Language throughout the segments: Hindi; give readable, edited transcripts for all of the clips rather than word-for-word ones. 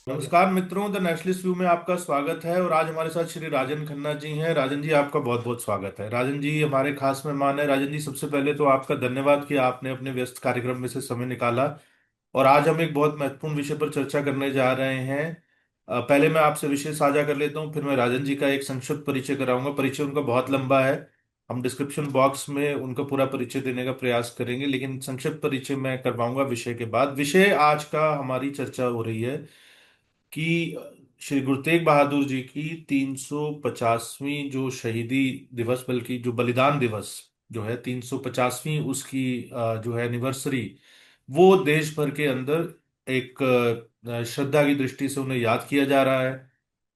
नमस्कार मित्रों, द नेशनलिस्ट व्यू में आपका स्वागत है। और आज हमारे साथ श्री राजन खन्ना जी हैं। राजन जी, आपका बहुत बहुत स्वागत है। राजन जी हमारे खास मेहमान है। राजन जी, सबसे पहले तो आपका धन्यवाद कि आपने अपने व्यस्त कार्यक्रम में से समय निकाला और आज हम एक बहुत महत्वपूर्ण विषय पर चर्चा करने जा रहे हैं। पहले मैं आपसे विषय साझा कर लेता हूँ, फिर मैं राजन जी का एक संक्षिप्त परिचय कराऊंगा। परिचय उनका बहुत लंबा है, हम डिस्क्रिप्शन बॉक्स में उनका पूरा परिचय देने का प्रयास करेंगे, लेकिन संक्षिप्त परिचय मैं करवाऊंगा विषय के बाद। विषय आज का हमारी चर्चा हो रही है कि श्री गुरु तेग बहादुर जी की 350वीं जो शहीदी दिवस, बल्कि जो बलिदान दिवस जो है 350वीं उसकी जो है एनिवर्सरी, वो देश भर के अंदर एक श्रद्धा की दृष्टि से उन्हें याद किया जा रहा है।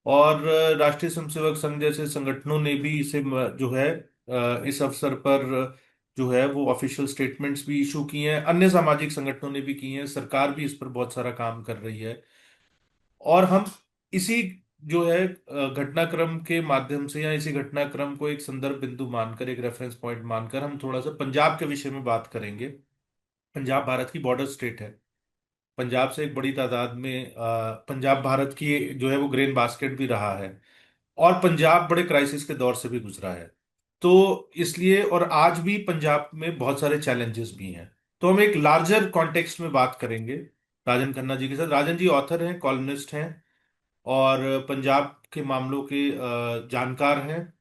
और राष्ट्रीय स्वयंसेवक संघ जैसे संगठनों ने भी इसे जो है इस अवसर पर जो है वो ऑफिशियल स्टेटमेंट्स भी इशू किए हैं। अन्य सामाजिक संगठनों ने भी किए हैं। सरकार भी इस पर बहुत सारा काम कर रही है। और हम इसी जो है घटनाक्रम के माध्यम से या इसी घटनाक्रम को एक संदर्भ बिंदु मानकर, एक रेफरेंस पॉइंट मानकर हम थोड़ा सा पंजाब के विषय में बात करेंगे। पंजाब भारत की बॉर्डर स्टेट है। पंजाब से एक बड़ी तादाद में पंजाब भारत की जो है वो ग्रेन बास्केट भी रहा है। और पंजाब बड़े क्राइसिस के दौर से भी गुजरा है। तो इसलिए और आज भी पंजाब में बहुत सारे चैलेंजेस भी हैं। तो हम एक लार्जर कॉन्टेक्स्ट में बात करेंगे राजन खन्ना जी के साथ। राजन जी ऑथर हैं, कॉलमिस्ट हैं और पंजाब के मामलों के जानकार हैं।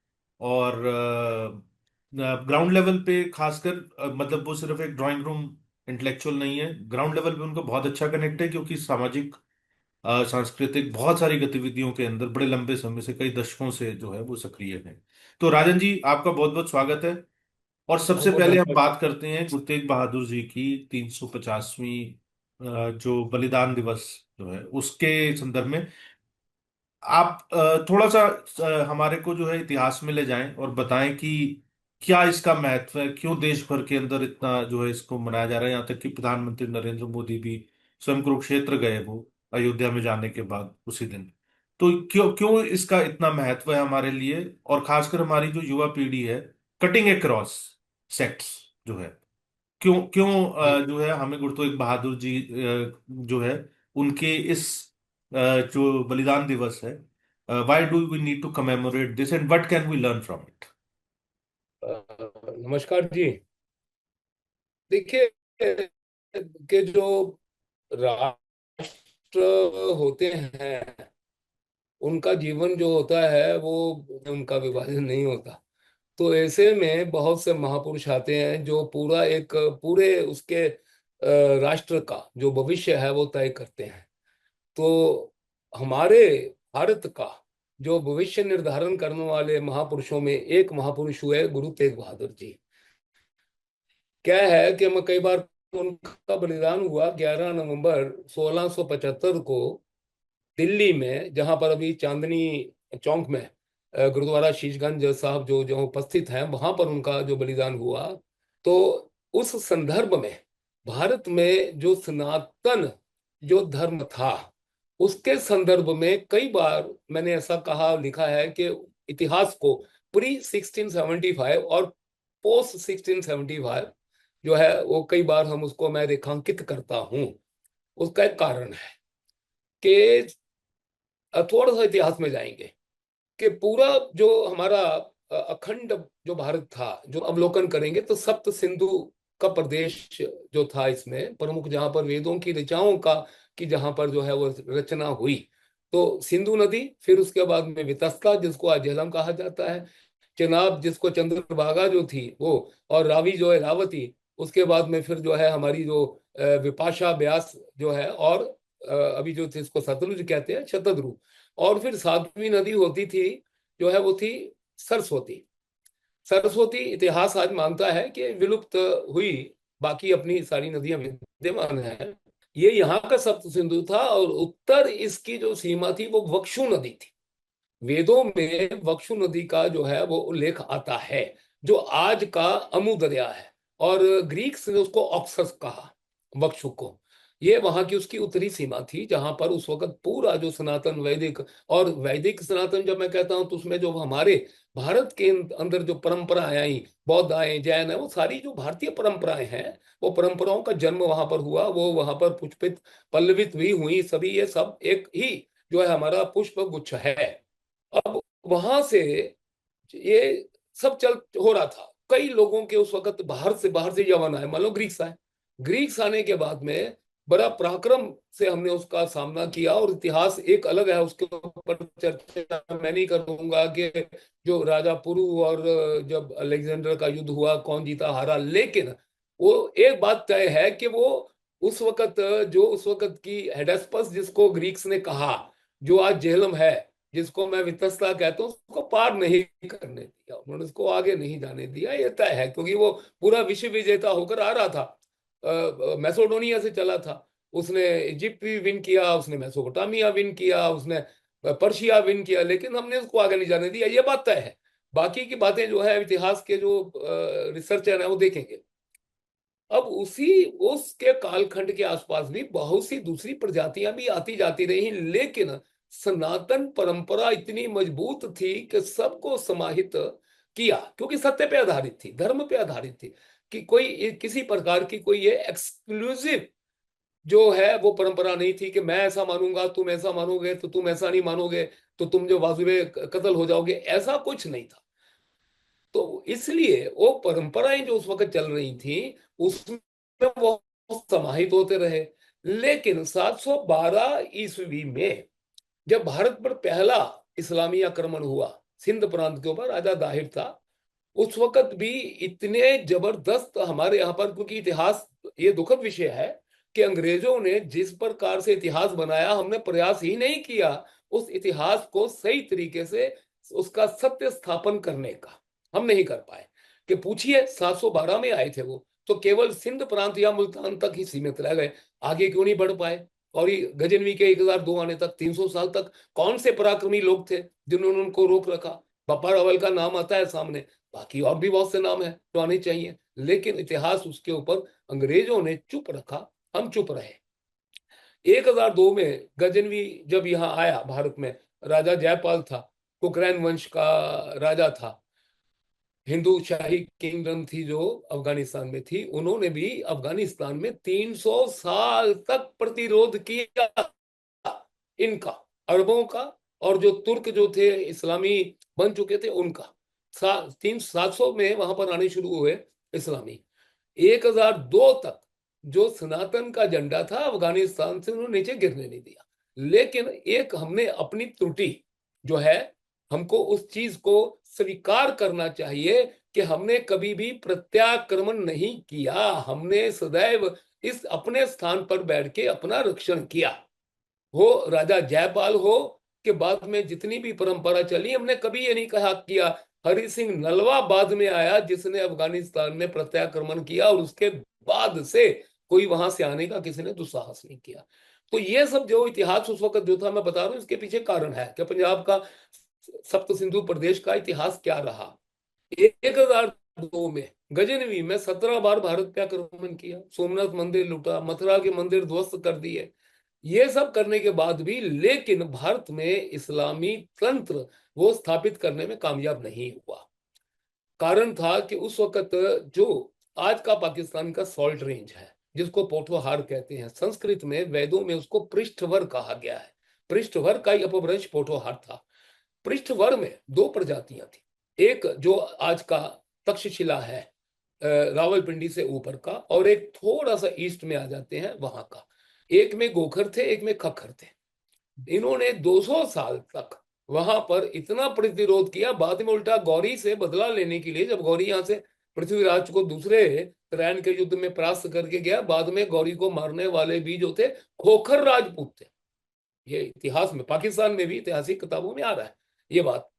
और ग्राउंड लेवल पे खासकर मतलब वो सिर्फ एक ड्राइंग रूम इंटेलेक्चुअल नहीं है, ग्राउंड लेवल पे उनका बहुत अच्छा कनेक्ट है, क्योंकि सामाजिक सांस्कृतिक बहुत सारी गतिविधियों के अंदर बड़े लंबे समय से, कई दशकों से जो है वो सक्रिय है। तो राजन जी, आपका बहुत बहुत स्वागत है। और सबसे बहुत बहुत पहले हम धन्यवाद। बात करते हैं गुरु तेग बहादुर जी की 350वीं जो बलिदान दिवस जो है उसके संदर्भ में। आप थोड़ा सा हमारे को जो है इतिहास में ले जाएं और बताएं कि क्या इसका महत्व है, क्यों देश भर के अंदर इतना जो है इसको मनाया जा रहा है। यहाँ तक कि प्रधानमंत्री नरेंद्र मोदी भी स्वयं कुरुक्षेत्र गए, वो अयोध्या में जाने के बाद उसी दिन। तो क्यों क्यों इसका इतना महत्व है हमारे लिए, और खासकर हमारी जो युवा पीढ़ी है, कटिंग एक्रॉस सेक्ट्स जो है, क्यों क्यों जो है हमें गुरु तेग बहादुर जी जो है उनके इस जो बलिदान दिवस है, why do we need to commemorate this and what can we learn from it. नमस्कार जी। देखिए कि जो राष्ट्र होते हैं उनका जीवन जो होता है वो उनका विभाजन नहीं होता। तो ऐसे में बहुत से महापुरुष आते हैं जो पूरा एक पूरे उसके राष्ट्र का जो भविष्य है वो तय करते हैं। तो हमारे भारत का जो भविष्य निर्धारण करने वाले महापुरुषों में एक महापुरुष हुए गुरु तेग बहादुर जी। क्या है कि मैं कई बार उनका बलिदान हुआ 11 नवंबर 1675 को दिल्ली में, जहां पर अभी चांदनी चौक में गुरुद्वारा शीशगंज साहब जो जो उपस्थित हैं, वहां पर उनका जो बलिदान हुआ। तो उस संदर्भ में भारत में जो सनातन जो धर्म था उसके संदर्भ में कई बार मैंने ऐसा कहा लिखा है कि इतिहास को प्री 1675 और पोस्ट 1675 जो है वो कई बार हम उसको मैं रेखांकित करता हूं। उसका एक कारण है कि थोड़ा सा इतिहास में जाएंगे कि पूरा जो हमारा अखंड जो भारत था, जो अवलोकन करेंगे तो सप्त सिंधु का प्रदेश जो था, इसमें प्रमुख जहां पर वेदों की ऋचाओं का की जहां पर जो है वो रचना हुई, तो सिंधु नदी, फिर उसके बाद में वितस्ता जिसको आज झेलम कहा जाता है, चेनाब जिसको चंद्रभागा जो थी वो, और रावी जो है रावती, उसके बाद में फिर जो है हमारी जो विपाशा ब्यास जो है, और अभी जो थी इसको सतलुज कहते हैं, शतद्रु। और फिर सातवीं नदी होती थी जो है वो थी सरस्वती। सरस्वती इतिहास आज मानता है कि विलुप्त हुई, बाकी अपनी सारी नदियां विद्यमान हैं। ये यहाँ का सप्त सिंधु था, और उत्तर इसकी जो सीमा थी वो वक्षु नदी थी। वेदों में वक्षु नदी का जो है वो उल्लेख आता है, जो आज का अमु दरिया है। और ग्रीक्स ने उसको ऑक्सस कहा, वक्षु को। ये वहां की उसकी उत्तरी सीमा थी, जहां पर उस वक्त पूरा जो सनातन वैदिक, और वैदिक सनातन जब मैं कहता हूं तो उसमें जो हमारे भारत के अंदर जो परंपराएं आई, बौद्ध आए, जैन है, वो सारी जो भारतीय परंपराएं हैं, वो परंपराओं का जन्म वहां पर हुआ, वो वहां पर पुष्पित पल्लवित भी हुई, सभी ये सब एक ही जो है हमारा पुष्प गुच्छ है। अब वहां से ये सब चल हो रहा था। कई लोगों के उस वक्त बाहर से यमन आए, मान लो ग्रीक्स आए। ग्रीक्स आने के बाद में बड़ा पराक्रम से हमने उसका सामना किया, और इतिहास एक अलग है, उसके ऊपर चर्चा मैं नहीं करूंगा कि जो राजा पुरु और जब अलेक्जेंडर का युद्ध हुआ कौन जीता हारा, लेकिन वो एक बात तय है कि वो उस वक्त, जो उस वक्त की हेडेस्पस जिसको ग्रीक्स ने कहा, जो आज जेहलम है, जिसको मैं वितस्ता कहता हूँ, उसको पार नहीं करने दिया, उन्होंने उसको आगे नहीं जाने दिया, ये तय है, क्योंकि वो पूरा विश्व विजेता होकर आ रहा था। मैसेडोनिया से चला था, उसने इजिप्ट भी विन किया, उसने मेसोपोटामिया विन किया, उसने पर्शिया विन किया, लेकिन हमने उसको आगे नहीं जाने दिया, ये बात तय है। बाकी की बातें जो है इतिहास के जो रिसर्चर है वो देखेंगे। अब उसी उसके कालखंड के आसपास भी बहुत सी दूसरी प्रजातियां भी आती जाती रही, लेकिन सनातन परंपरा इतनी मजबूत थी कि सबको समाहित किया, क्योंकि सत्य पे आधारित थी, धर्म पे आधारित थी, कि कोई किसी प्रकार की कोई ये एक्सक्लूसिव जो है वो परंपरा नहीं थी कि मैं ऐसा मानूंगा तुम ऐसा मानोगे, तो तुम ऐसा नहीं मानोगे तो तुम जो वाजुबे कत्ल हो जाओगे, ऐसा कुछ नहीं था। तो इसलिए वो परंपराएं जो उस वक्त चल रही थी उसमें वो समाहित होते रहे। लेकिन 712 ईस्वी में जब भारत पर पहला इस्लामी आक्रमण हुआ, सिंध प्रांत के ऊपर राजा दाहिर था, उस वक्त भी इतने जबरदस्त हमारे यहाँ पर, क्योंकि इतिहास ये दुखद विषय है कि अंग्रेजों ने जिस प्रकार से इतिहास बनाया, हमने प्रयास ही नहीं किया उस इतिहास को सही तरीके से उसका सत्य स्थापन करने का, हम नहीं कर पाए। कि पूछिए 712 में आए थे वो, तो केवल सिंध प्रांत या मुल्तान तक ही सीमित रह गए, आगे क्यों नहीं बढ़ पाए? और ये गजनवी के 1002 आने तक, 300 साल तक कौन से पराक्रमी लोग थे जिन्होंने उनको रोक रखा? बप्पा रावल का नाम आता है सामने, बाकी और भी बहुत से नाम है तो आने चाहिए, लेकिन इतिहास उसके ऊपर अंग्रेजों ने चुप रखा, हम चुप रहे। 1002 में गजनवी जब यहाँ आया भारत में, राजा जयपाल था, कुकरैन वंश का राजा था, हिंदू शाही किंगडम थी जो अफगानिस्तान में थी, उन्होंने भी अफगानिस्तान में 300 साल तक प्रतिरोध किया इनका, अरबों का, और जो तुर्क जो थे इस्लामी बन चुके थे उनका। 700 में वहां पर आने शुरू हुए इस्लामी। 1002 तक जो सनातन का झंडा था अफगानिस्तान से उन्होंने नीचे गिरने नहीं दिया। लेकिन एक हमने अपनी त्रुटि जो है, हमको उस चीज को स्वीकार करना चाहिए कि हमने कभी भी प्रत्याक्रमण नहीं किया, हमने सदैव इस अपने स्थान पर बैठ के अपना रक्षण किया। हो राजा जयपाल हो कि बाद में जितनी भी परंपरा चली, हमने कभी ये नहीं कहा किया। हरि सिंह नलवा बाद में आया जिसने अफगानिस्तान में प्रत्याक्रमण किया, और उसके बाद से कोई वहां से आने का किसी ने दुस्साहस नहीं किया। तो ये सब जो इतिहास उस वक्त जो था मैं बता रहा हूँ, इसके पीछे कारण है कि पंजाब का सप्त सिंधु प्रदेश का इतिहास क्या रहा। 1002 में गजनवी में 17 बार भारत पे आक्रमण किया, सोमनाथ मंदिर लूटा, मथुरा के मंदिर ध्वस्त कर दिए, ये सब करने के बाद भी लेकिन भारत में इस्लामी तंत्र वो स्थापित करने में कामयाब नहीं हुआ। कारण था कि उस वक्त जो आज का पाकिस्तान का सॉल्ट रेंज है, जिसको पोठोहार कहते हैं, संस्कृत में वेदों में उसको पृष्ठवर कहा गया है, पृष्ठवर का ही अपभ्रंश पोठोहार था। पृष्ठवर में दो प्रजातियां थी, एक जो आज का तक्षशिला है, रावलपिंडी से ऊपर का, और एक थोड़ा सा ईस्ट में आ जाते हैं वहां का। एक में गोखर थे, एक में खक्खर थे। इन्होंने 200 साल तक वहां पर इतना प्रतिरोध किया, बाद में उल्टा गौरी से बदला लेने के लिए, जब गौरी यहां से पृथ्वीराज को दूसरे त्रैन के युद्ध में परास्त करके गया, बाद में गौरी को मारने वाले भी जो थे खोखर राजपूत थे। ये इतिहास में, पाकिस्तान में भी ऐतिहासिक किताबों में आ रहा है ये बात।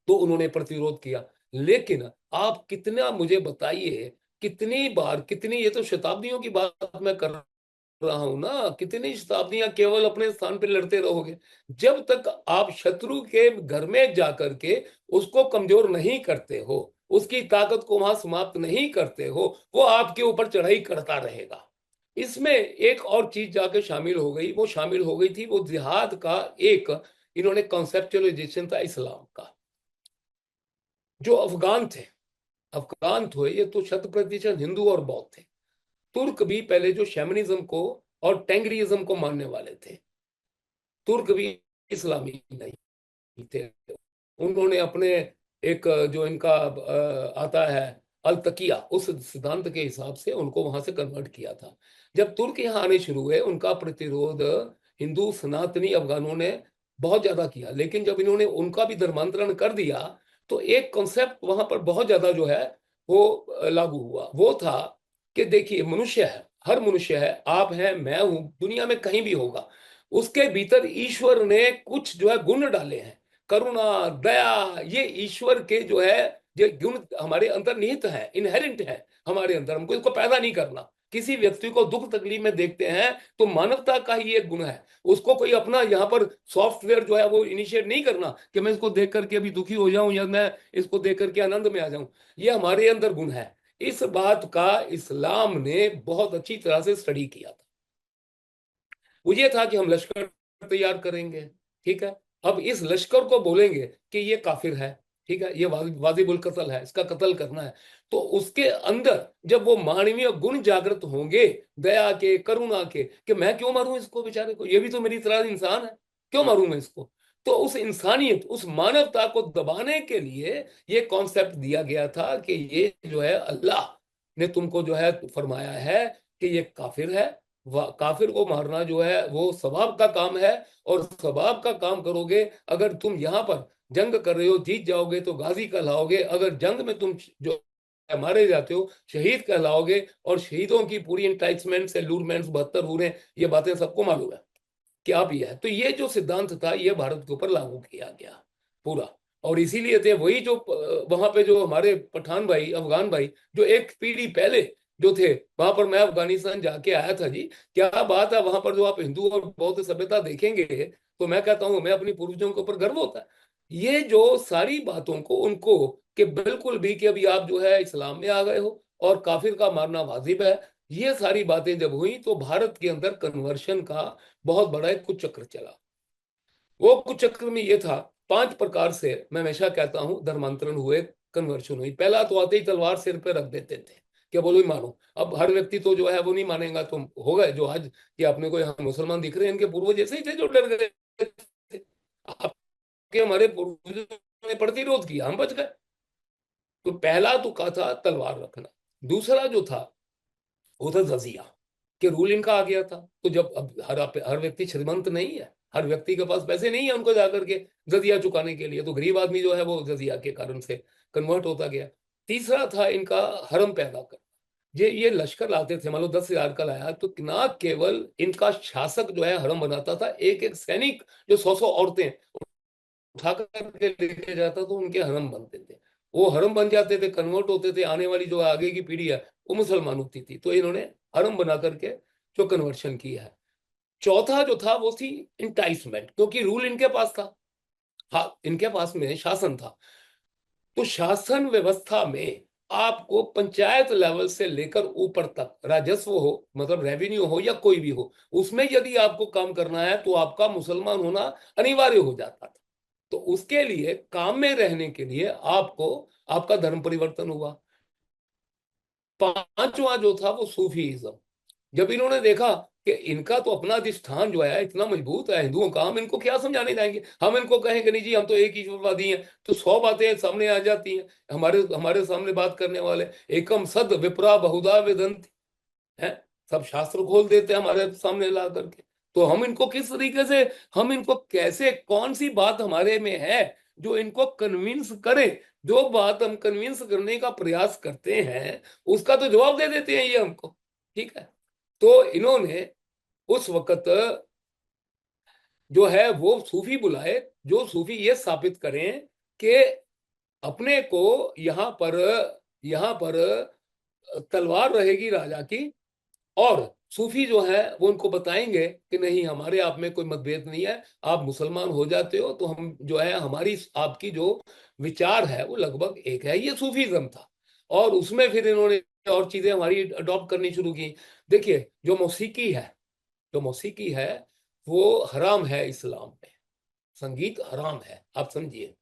तो उन्होंने प्रतिरोध किया, लेकिन आप कितना मुझे बताइए, कितनी बार, कितनी, ये तो शताब्दियों की बात मैं कर रहा हूं ना, कितनी शताब्दियां केवल अपने स्थान पे लड़ते रहोगे? जब तक आप शत्रु के घर में जाकर के उसको कमजोर नहीं करते हो, उसकी ताकत को वहां समाप्त नहीं करते हो, वो आपके ऊपर चढ़ाई करता रहेगा। इसमें एक और चीज जाके शामिल हो गई, वो शामिल हो गई थी वो जिहाद का एक, इन्होंने कॉन्सेप्चुअलाइजेशन था इस्लाम का। जो अफगान थे, अफगान थे ये तो 100% हिंदू और बौद्ध थे। तुर्क भी पहले जो शैमनिज्म को और टेंगरिज्म को मानने वाले थे, तुर्क भी इस्लामी नहीं थे। उन्होंने अपने एक जो इनका आता है अल तकिया, उस सिद्धांत के हिसाब से उनको वहां से कन्वर्ट किया था। जब तुर्क यहाँ आने शुरू हुए, उनका प्रतिरोध हिंदू सनातनी अफगानों ने बहुत ज्यादा किया, लेकिन जब इन्होंने उनका भी धर्मांतरण कर दिया तो एक कॉन्सेप्ट वहां पर बहुत ज्यादा जो है वो लागू हुआ। वो था कि देखिए मनुष्य है, हर मनुष्य है, आप हैं, मैं हूं, दुनिया में कहीं भी होगा, उसके भीतर ईश्वर ने कुछ जो है गुण डाले हैं, करुणा, दया, ये ईश्वर के जो है ये गुण हमारे अंदर निहित है, इनहेरेंट है हमारे अंदर। हमको इसको पैदा नहीं करना। किसी व्यक्ति को दुख तकलीफ में देखते हैं तो मानवता का ही एक गुण है। उसको कोई अपना यहाँ पर सॉफ्टवेयर जो है वो इनिशिएट नहीं करना कि मैं इसको देख करके अभी दुखी हो जाऊं या मैं इसको देख करके आनंद में आ जाऊं। ये हमारे अंदर गुण है। इस बात का इस्लाम ने बहुत अच्छी तरह से स्टडी किया था। वो ये था कि हम लश्कर तैयार करेंगे, ठीक है। अब इस लश्कर को बोलेंगे कि ये काफिर है, ठीक है, ये वाजिबुल कत्ल है, इसका कत्ल करना है। तो उसके अंदर जब वो मानवीय गुण जागृत होंगे, दया के, करुणा के, कि मैं क्यों मारूं इसको, बेचारे को, ये भी तो मेरी तरह इंसान है, क्यों मारूं मैं इसको। तो उस इंसानियत, उस मानवता को दबाने के लिए ये कॉन्सेप्ट दिया गया था कि ये जो है अल्लाह ने तुमको जो है फरमाया है कि ये काफिर है। काफिर को मारना जो है वो सवाब का काम है, और सवाब का काम करोगे। अगर तुम यहाँ पर जंग कर रहे हो, जीत जाओगे तो गाजी कहलाओगे, अगर जंग में तुम जो मारे जाते हो शहीद कहलाओगे। और शहीदों की पूरी इंटाइचमेंट्स, एलूरमेंट्स, 72 हूरें, ये बातें सबको मालूम है कि आप ये है। तो ये जो सिद्धांत था ये भारत के ऊपर लागू किया गया पूरा। और इसीलिए थे वही जो वहां पे जो हमारे पठान भाई, अफगान भाई, जो एक पीढ़ी पहले जो थे वहां पर, मैं अफगानिस्तान जाके आया था जी। क्या बात है, वहां पर जो आप हिंदू और बौद्ध सभ्यता देखेंगे तो मैं कहता हूँ मैं अपनी पूर्वजों के ऊपर गर्व होता है। ये जो सारी बातों को उनको कि बिल्कुल भी कि अभी आप जो है इस्लाम में आ गए हो और काफिर का मारना वाजिब है, ये सारी बातें जब हुई तो भारत के अंदर कन्वर्शन का बहुत बड़ा एक कुचक्र चक्र चला। वो कुचक्र चक्र में ये था, 5 प्रकार से मैं हमेशा कहता हूं धर्मांतरण हुए, कन्वर्शन हुई। पहला तो आते ही तलवार सिर पे रख देते थे कि बोलो ही मानो। अब हर व्यक्ति तो जो है वो नहीं मानेगा, तो हो गए जो आज कि अपने को यहाँ मुसलमान दिख रहे हैं, इनके पूर्वज ऐसे ही थे जो डर गए थे। आपके हमारे पूर्वजों ने प्रतिरोध किया, हम बच गए। तो पहला तो का था तलवार रखना। दूसरा जो था वो था जजिया, कि रूल इनका आ गया था। तो जब अब हर व्यक्ति श्रीमंत नहीं है, हर व्यक्ति के पास पैसे नहीं है उनको जाकर के जजिया चुकाने के लिए, तो गरीब आदमी जो है वो जजिया के कारण से कन्वर्ट होता गया। तीसरा था इनका हरम पैदा कर। ये लश्कर लाते थे, मान लो 10,000 का लाया तो ना केवल इनका शासक जो है हरम बनाता था, एक एक सैनिक जो 100-100 औरतें उठा करके लेके जाता तो उनके हरम बनते थे। वो हरम बन जाते थे, कन्वर्ट होते थे, आने वाली जो आगे की पीढ़ी है वो मुसलमान होती थी। तो इन्होंने हरम बना करके जो कन्वर्शन किया है। चौथा जो था वो थी इंटाइसमेंट, क्योंकि रूल इनके पास था, हाँ इनके पास में शासन था। तो शासन व्यवस्था में आपको पंचायत लेवल से लेकर ऊपर तक राजस्व हो, मतलब रेवेन्यू हो या कोई भी हो, उसमें यदि आपको काम करना है तो आपका मुसलमान होना अनिवार्य हो जाता था। तो उसके लिए काम में रहने के लिए आपको आपका धर्म परिवर्तन हुआ। पांचवा जो था वो सूफीइज्म। जब इन्होंने देखा कि इनका तो अपना अधिष्ठान जो है इतना मजबूत है हिंदुओं का, हम इनको क्या समझाने जाएंगे, हम इनको कहेंगे नहीं जी हम तो एक ईश्वरवादी हैं, तो 100 बातें सामने आ जाती हैं हमारे हमारे सामने बात करने वाले। एकम सद विप्रा बहुधा वेदंती है, सब शास्त्र खोल देते हैं हमारे सामने ला करके। तो हम इनको किस तरीके से, हम इनको कैसे, कौन सी बात हमारे में है जो इनको कन्विंस करे। जो बात हम कन्विंस करने का प्रयास करते हैं उसका तो जवाब दे देते हैं ये हमको, ठीक है। तो इन्होंने उस वक्त जो है वो सूफी बुलाए, जो सूफी ये साबित करें कि अपने को यहाँ पर तलवार रहेगी राजा की, और सूफी जो है वो उनको बताएंगे कि नहीं हमारे आप में कोई मतभेद नहीं है, आप मुसलमान हो जाते हो तो हम जो है हमारी आपकी जो विचार है वो लगभग एक है। ये सूफीज्म था। और उसमें फिर इन्होंने और चीजें हमारी अडॉप्ट करनी शुरू की। देखिए, जो मौसीकी है वो हराम है इस्लाम में। संगीत हराम है, आप समझिए।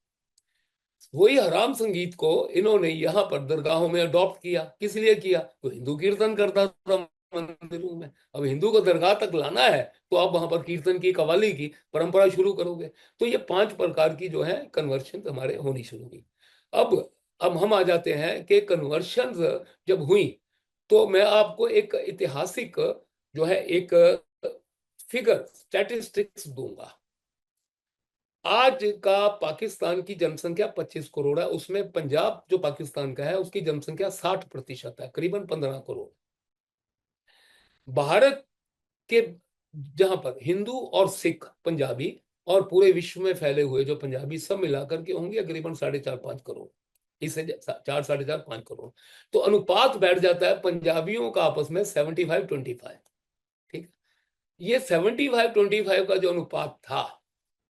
वही हराम संगीत को इन्होंने यहाँ पर दरगाहों में अडॉप्ट किया। किस लिए किया? तो हिंदू कीर्तन करता था मंदिरों में, अब हिंदू को दरगाह तक लाना है तो आप वहां पर कीर्तन की, कव्वाली की परंपरा शुरू करोगे। तो ये 5 प्रकार की जो है कन्वर्शन हमारे होनी शुरू हुई। अब अब हम आ जाते हैं कि कन्वर्शन जब हुई, तो मैं आपको एक ऐतिहासिक जो है एक फिगर, स्टैटिस्टिक्स दूंगा। आज का पाकिस्तान की जनसंख्या 25 करोड़ है, उसमें पंजाब जो पाकिस्तान का है उसकी जनसंख्या 60% है, करीबन 15 करोड़। भारत के जहां पर हिंदू और सिख, पंजाबी और पूरे विश्व में फैले हुए जो पंजाबी सब मिलाकर के होंगे करीबन 4.5-5 करोड़, इससे 4, 4.5, 5 करोड़। तो अनुपात बैठ जाता है पंजाबियों का आपस में 75-25। ठीक। ये 75-25 का जो अनुपात था,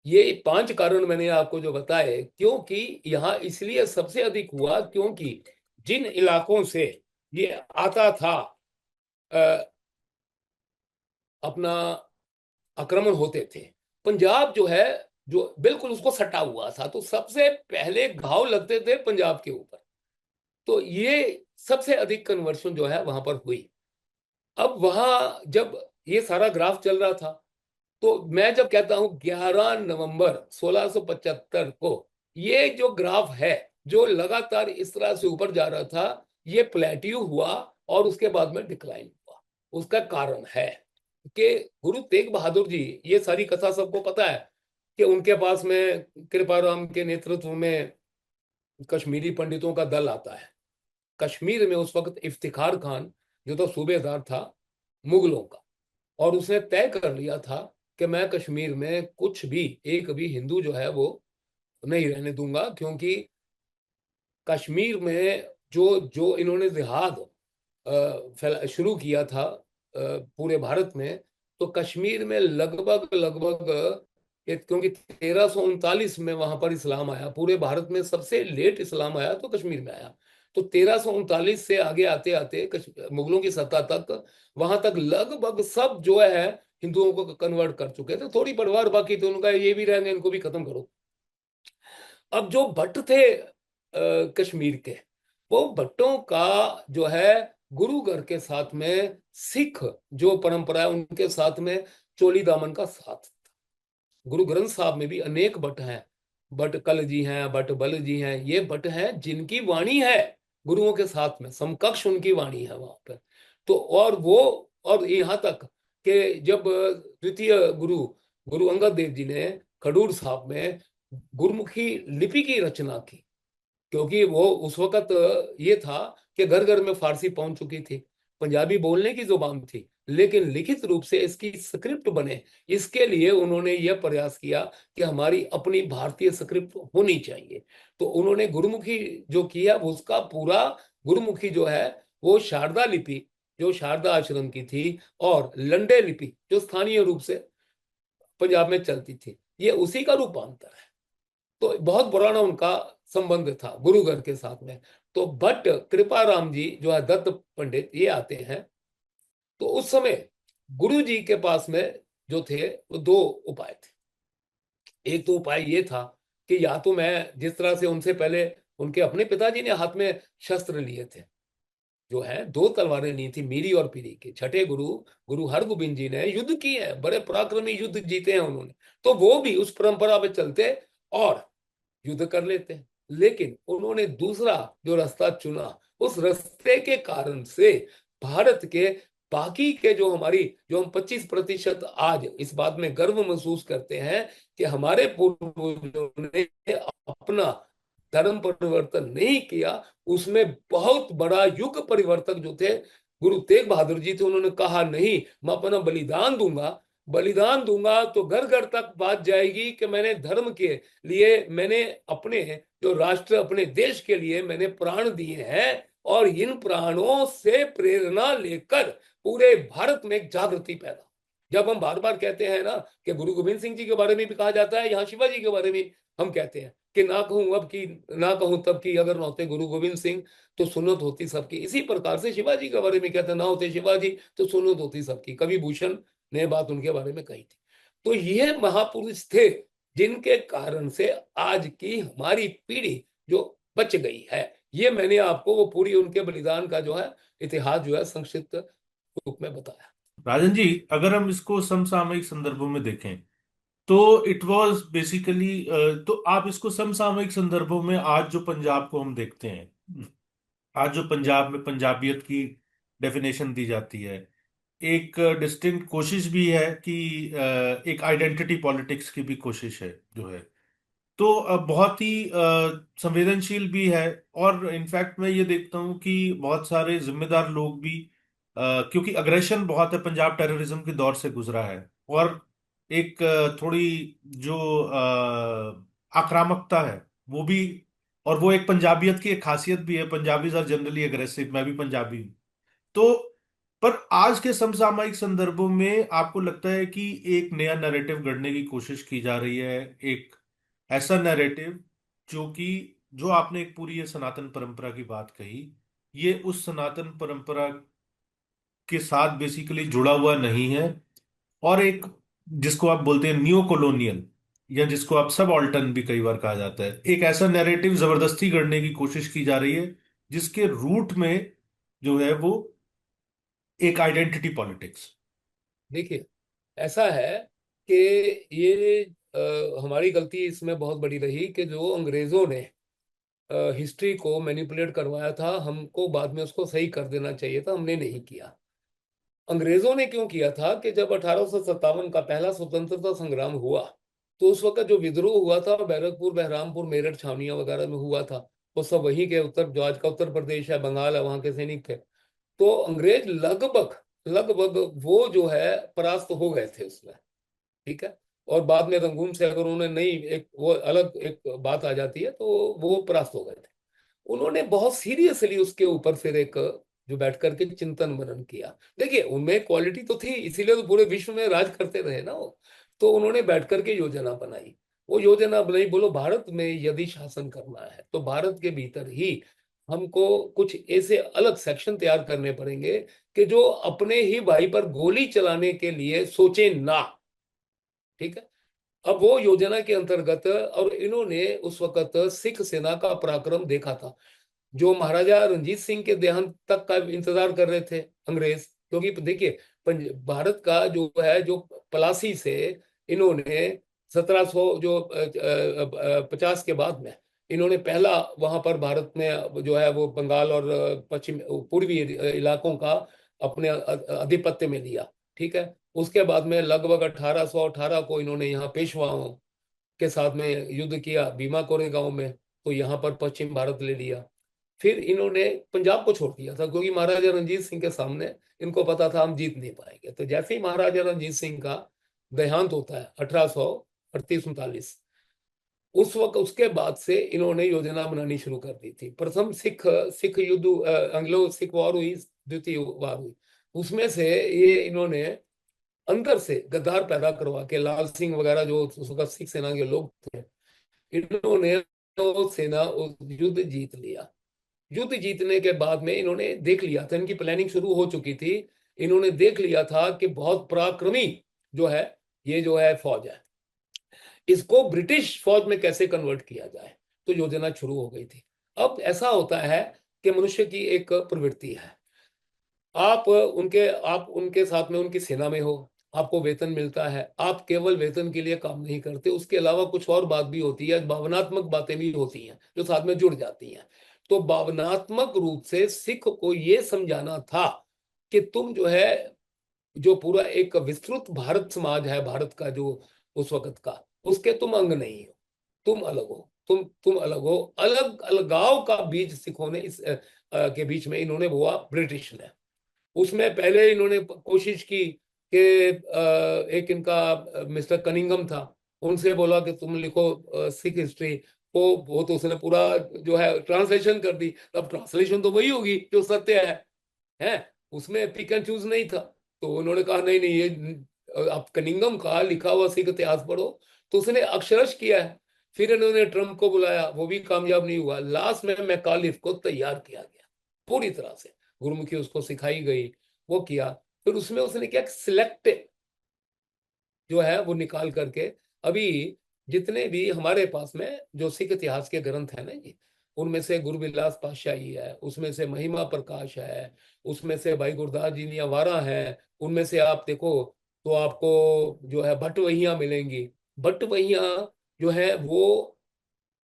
ये 5 कारण मैंने आपको जो बताए, क्योंकि यहाँ इसलिए सबसे अधिक हुआ क्योंकि जिन इलाकों से ये आता था, अ, अपना आक्रमण होते थे, पंजाब जो है जो बिल्कुल उसको सटा हुआ था, तो सबसे पहले घाव लगते थे पंजाब के ऊपर। तो ये सबसे अधिक कन्वर्शन जो है वहां पर हुई। अब वहां जब ये सारा ग्राफ चल रहा था, तो मैं जब कहता हूं 11 नवंबर 1675 को ये जो ग्राफ है जो लगातार इस तरह से ऊपर जा रहा था, ये प्लेट्यू हुआ और उसके बाद में डिक्लाइन हुआ। उसका कारण है कि गुरु तेग बहादुर जी, ये सारी कथा सबको पता है कि उनके पास में कृपाराम के नेतृत्व में कश्मीरी पंडितों का दल आता है। कश्मीर में उस वक्त इफ्तिखार खान जो तो सूबेदार था मुगलों का, और उसने तय कर लिया था कि मैं कश्मीर में कुछ भी, एक भी हिंदू जो है वो नहीं रहने दूंगा, क्योंकि कश्मीर में जो जो इन्होंने जिहाद शुरू किया था पूरे भारत में, तो कश्मीर में लगभग लगभग क्योंकि 1339 में वहां पर इस्लाम आया, पूरे भारत में सबसे लेट इस्लाम आया तो कश्मीर में आया। तो 1339 से आगे आते आते मुगलों की सत्ता तक, वहां तक लगभग सब जो है हिंदुओं को कन्वर्ट कर चुके थे। थोड़ी परिवार बाकी थे, उनका ये भी रहेंगे, इनको भी खत्म करो। अब जो भट्ट थे कश्मीर के, वो भट्टों का जो है गुरु घर के साथ में सिख जो परंपरा है उनके साथ में चोली दामन का साथ। गुरु ग्रंथ साहब में भी अनेक भट्ट हैं, भट्ट कल जी हैं, भट्ट बल जी हैं, ये भट्ट हैं जिनकी वाणी है गुरुओं के साथ में समकक्ष उनकी वाणी है वहां पर। तो और वो, और यहाँ तक कि जब द्वितीय गुरु गुरु अंगद देव जी ने खडूर साहब में गुरुमुखी लिपि की रचना की, क्योंकि वो उस वक्त ये था कि घर घर में फारसी पहुंच चुकी थी, पंजाबी बोलने की जुबान थी, लेकिन लिखित रूप से इसकी स्क्रिप्ट बने, इसके लिए उन्होंने यह प्रयास किया कि हमारी अपनी भारतीय स्क्रिप्ट होनी चाहिए। तो उन्होंने गुरुमुखी जो किया उसका पूरा, गुरुमुखी जो है वो शारदा लिपि जो शारदा आश्रम की थी, और लंडे लिपि जो स्थानीय रूप से पंजाब में चलती थी, ये उसी का रूपांतर है। तो बहुत पुराना उनका संबंध था गुरुघर के साथ में। तो भट्ट कृपाराम जी जो है दत्त पंडित, ये आते हैं। तो उस समय गुरु जी के पास में जो थे वो 2 उपाय थे। एक तो उपाय ये था कि या तो मैं जिस तरह से उनसे पहले उनके अपने पिताजी ने हाथ में शस्त्र लिए थे, जो है 2 तलवारें ली थी, मीरी और पीरी की, छठे गुरु गुरु हरगोबिंद जी ने युद्ध किए हैं, बड़े पराक्रमी युद्ध जीते हैं उन्होंने, तो वो भी उस परंपरा पे चलते और युद्ध कर लेते हैं। लेकिन उन्होंने दूसरा जो रास्ता चुना, उस रास्ते के कारण से भारत के बाकी के जो हमारी, जो हम 25% आज इस बात में गर्व महसूस करते हैं कि हमारे पूर्वजों ने अपना धर्म परिवर्तन नहीं किया, उसमें बहुत बड़ा युग परिवर्तक जो थे गुरु तेग बहादुर जी थे। उन्होंने कहा नहीं, मैं अपना बलिदान दूंगा, बलिदान दूंगा तो घर घर तक बात जाएगी कि मैंने धर्म के लिए, मैंने अपने जो राष्ट्र, अपने देश के लिए मैंने प्राण दिए हैं, और इन प्राणों से प्रेरणा लेकर पूरे भारत में एक जागृति पैदा। जब हम बार बार कहते हैं ना कि गुरु गोविंद सिंह जी के बारे में भी कहा जाता है, यहाँ शिवाजी के बारे में हम कहते हैं कि ना कहूं अब की, ना कहूं तब की, अगर ना होते गुरु गोविंद सिंह तो सुन्नत होती सबकी। इसी प्रकार से शिवाजी के बारे में कहते हैं, ना होते शिवाजी तो सुन्नत होती सबकी। कवि भूषण ने बात उनके बारे में कही थी। तो ये महापुरुष थे जिनके कारण से आज की हमारी पीढ़ी जो बच गई है। ये मैंने आपको वो पूरी उनके बलिदान का जो है इतिहास जो है संक्षिप्त रूप में बताया। राजन जी, अगर हम इसको समसामयिक संदर्भों में देखें तो इट वाज बेसिकली, तो आप इसको समसामयिक संदर्भों में आज जो पंजाब को हम देखते हैं, आज जो पंजाब में पंजाबियत की डेफिनेशन दी जाती है, एक डिस्टिंक्ट कोशिश भी है कि एक आइडेंटिटी पॉलिटिक्स की भी कोशिश है जो है, तो बहुत ही संवेदनशील भी है। और इनफैक्ट मैं ये देखता हूँ कि बहुत सारे जिम्मेदार लोग भी, क्योंकि अग्रेशन बहुत है, पंजाब टेररिज्म के दौर से गुजरा है, और एक थोड़ी जो आक्रामकता है वो भी, और वो एक पंजाबियत की एक खासियत भी है, पंजाबीज आर जनरली एग्रेसिव, मैं भी पंजाबी हूँ। तो पर आज के समसामयिक संदर्भों में आपको लगता है कि एक नया नैरेटिव गढ़ने की कोशिश की जा रही है, एक ऐसा नैरेटिव जो कि, जो आपने एक पूरी ये सनातन परंपरा की बात कही, ये उस सनातन परंपरा के साथ बेसिकली जुड़ा हुआ नहीं है, और एक जिसको आप बोलते हैं न्यू कॉलोनियल, या जिसको आप सब ऑल्टन भी कई बार कहा जाता है, एक ऐसा नैरेटिव जबरदस्ती गढ़ने की कोशिश की जा रही है जिसके रूट में जो है वो एक आइडेंटिटी पॉलिटिक्स। देखिए, ऐसा है कि ये हमारी गलती इसमें बहुत बड़ी रही कि जो अंग्रेजों ने हिस्ट्री को मैनिपुलेट करवाया था, हमको बाद में उसको सही कर देना चाहिए था, हमने नहीं किया। अंग्रेजों ने क्यों किया था कि जब 1857 का पहला स्वतंत्रता संग्राम हुआ, तो उस वक्त जो विद्रोह हुआ था बैरकपुर, बहरामपुर, मेरठ, छावनिया वगैरह में हुआ था, वो सब वहीं के उत्तर, जो आज का उत्तर प्रदेश है, बंगाल है, वहां के सैनिक थे। तो अंग्रेज लगभग लगभग वो जो है परास्त हो गए थे उसमें। ठीक है। और बाद में रंगून से अगर उन्होंने नहीं, एक वो अलग एक बात आ जाती है, तो वो परास्त हो गए थे। उन्होंने बहुत सीरियसली उसके ऊपर फिर एक जो बैठ करके चिंतन मनन किया। देखिए, उनमें क्वालिटी तो थी, इसीलिए तो पूरे विश्व में राज करते रहे ना वो। तो उन्होंने बैठ करके योजना बनाई। वो योजना बनाई, बोलो भारत में यदि शासन करना है तो भारत के भीतर ही हमको कुछ ऐसे अलग सेक्शन तैयार करने पड़ेंगे कि जो अपने ही भाई पर गोली चलाने के लिए सोचे ना। ठीक है। अब वो योजना के अंतर्गत, और इन्होंने उस वक्त सिख सेना का पराक्रम देखा था। जो महाराजा रंजीत सिंह के देहांत तक का इंतजार कर रहे थे अंग्रेज, क्योंकि देखिए, भारत का जो है, जो पलासी से इन्होंने 1700 जो 50 के बाद में इन्होंने पहला वहां पर भारत में जो है वो बंगाल और पश्चिम पूर्वी इलाकों का अपने आधिपत्य में लिया। ठीक है। उसके बाद में लगभग 1818 को इन्होंने यहाँ पेशवाओं के साथ में युद्ध किया भीमा कोरेगांव में, तो यहाँ पर पश्चिम भारत ले लिया। फिर इन्होंने पंजाब को छोड़ दिया था, क्योंकि महाराजा रंजीत सिंह के सामने इनको पता था हम जीत नहीं पाएंगे। तो जैसे ही महाराजा रंजीत सिंह का देहांत होता है 1838-39, उस वक्त उसके बाद से इन्होंने योजना बनानी शुरू कर दी थी। प्रथम सिख सिख युद्ध, एंग्लो सिख वॉर हुई, द्वितीय वार हुई। उसमें से ये इन्होंने अंदर से गद्दार पैदा करवा के, लाल सिंह वगैरह जो उस वक्त सिख सेना के लोग थे, इन्होंने तो सेना उस युद्ध जीत लिया। युद्ध जीतने के बाद में इन्होंने देख लिया था, इनकी प्लानिंग शुरू हो चुकी थी। इन्होंने देख लिया था कि बहुत पराक्रमी जो है ये जो है फौज है, इसको ब्रिटिश फौज में कैसे कन्वर्ट किया जाए। तो योजना शुरू हो गई थी। अब ऐसा होता है कि मनुष्य की एक प्रवृत्ति है, आप उनके साथ में उनकी सेना में हो, आपको वेतन मिलता है, आप केवल वेतन के लिए काम नहीं करते, उसके अलावा कुछ और बात भी होती है, भावनात्मक बातें भी होती हैं जो साथ में जुड़ जाती हैं। तो भावनात्मक रूप से सिख को ये समझाना था कि तुम जो है, जो पूरा एक विस्तृत भारत समाज है भारत का जो उस वक्त का, उसके तुम अंग नहीं हो, तुम अलग हो, तुम अलग हो। अलग अलगाव का बीज सिखों ने इस के बीच में इन्होंने बोआ ब्रिटिश ने। उसमें पहले इन्होंने कोशिश की कि एक इनका मिस्टर कनिंगम था, उनसे बोला कि तुम लिखो सिख हिस्ट्री। वो तो उसने पूरा जो है ट्रांसलेशन कर दी। अब ट्रांसलेशन तो वही होगी जो सत्य है, उसमें पिक एंड चूज नहीं था। तो उन्होंने कहा नहीं नहीं, ये आप कनिंगम का लिखा हुआ सिख इतिहास पढ़ो। तो उसने अक्षरश किया है। फिर इन्होंने ट्रम्प को बुलाया, वो भी कामयाब नहीं हुआ। लास्ट में मैकालिफ को तैयार किया गया पूरी तरह से, गुरुमुखी उसको सिखाई गई, वो किया। फिर उसमें उसने क्या, सिलेक्ट जो है वो निकाल करके, अभी जितने भी हमारे पास में जो सिख इतिहास के ग्रंथ है ना जी, उनमें से गुरबिलास पातशाही है, उसमें से महिमा प्रकाश है, उसमें से भाई गुरदास जी नियावारा है, उनमें से आप देखो तो आपको जो है बटवहियां मिलेंगी। बटवहियां जो है वो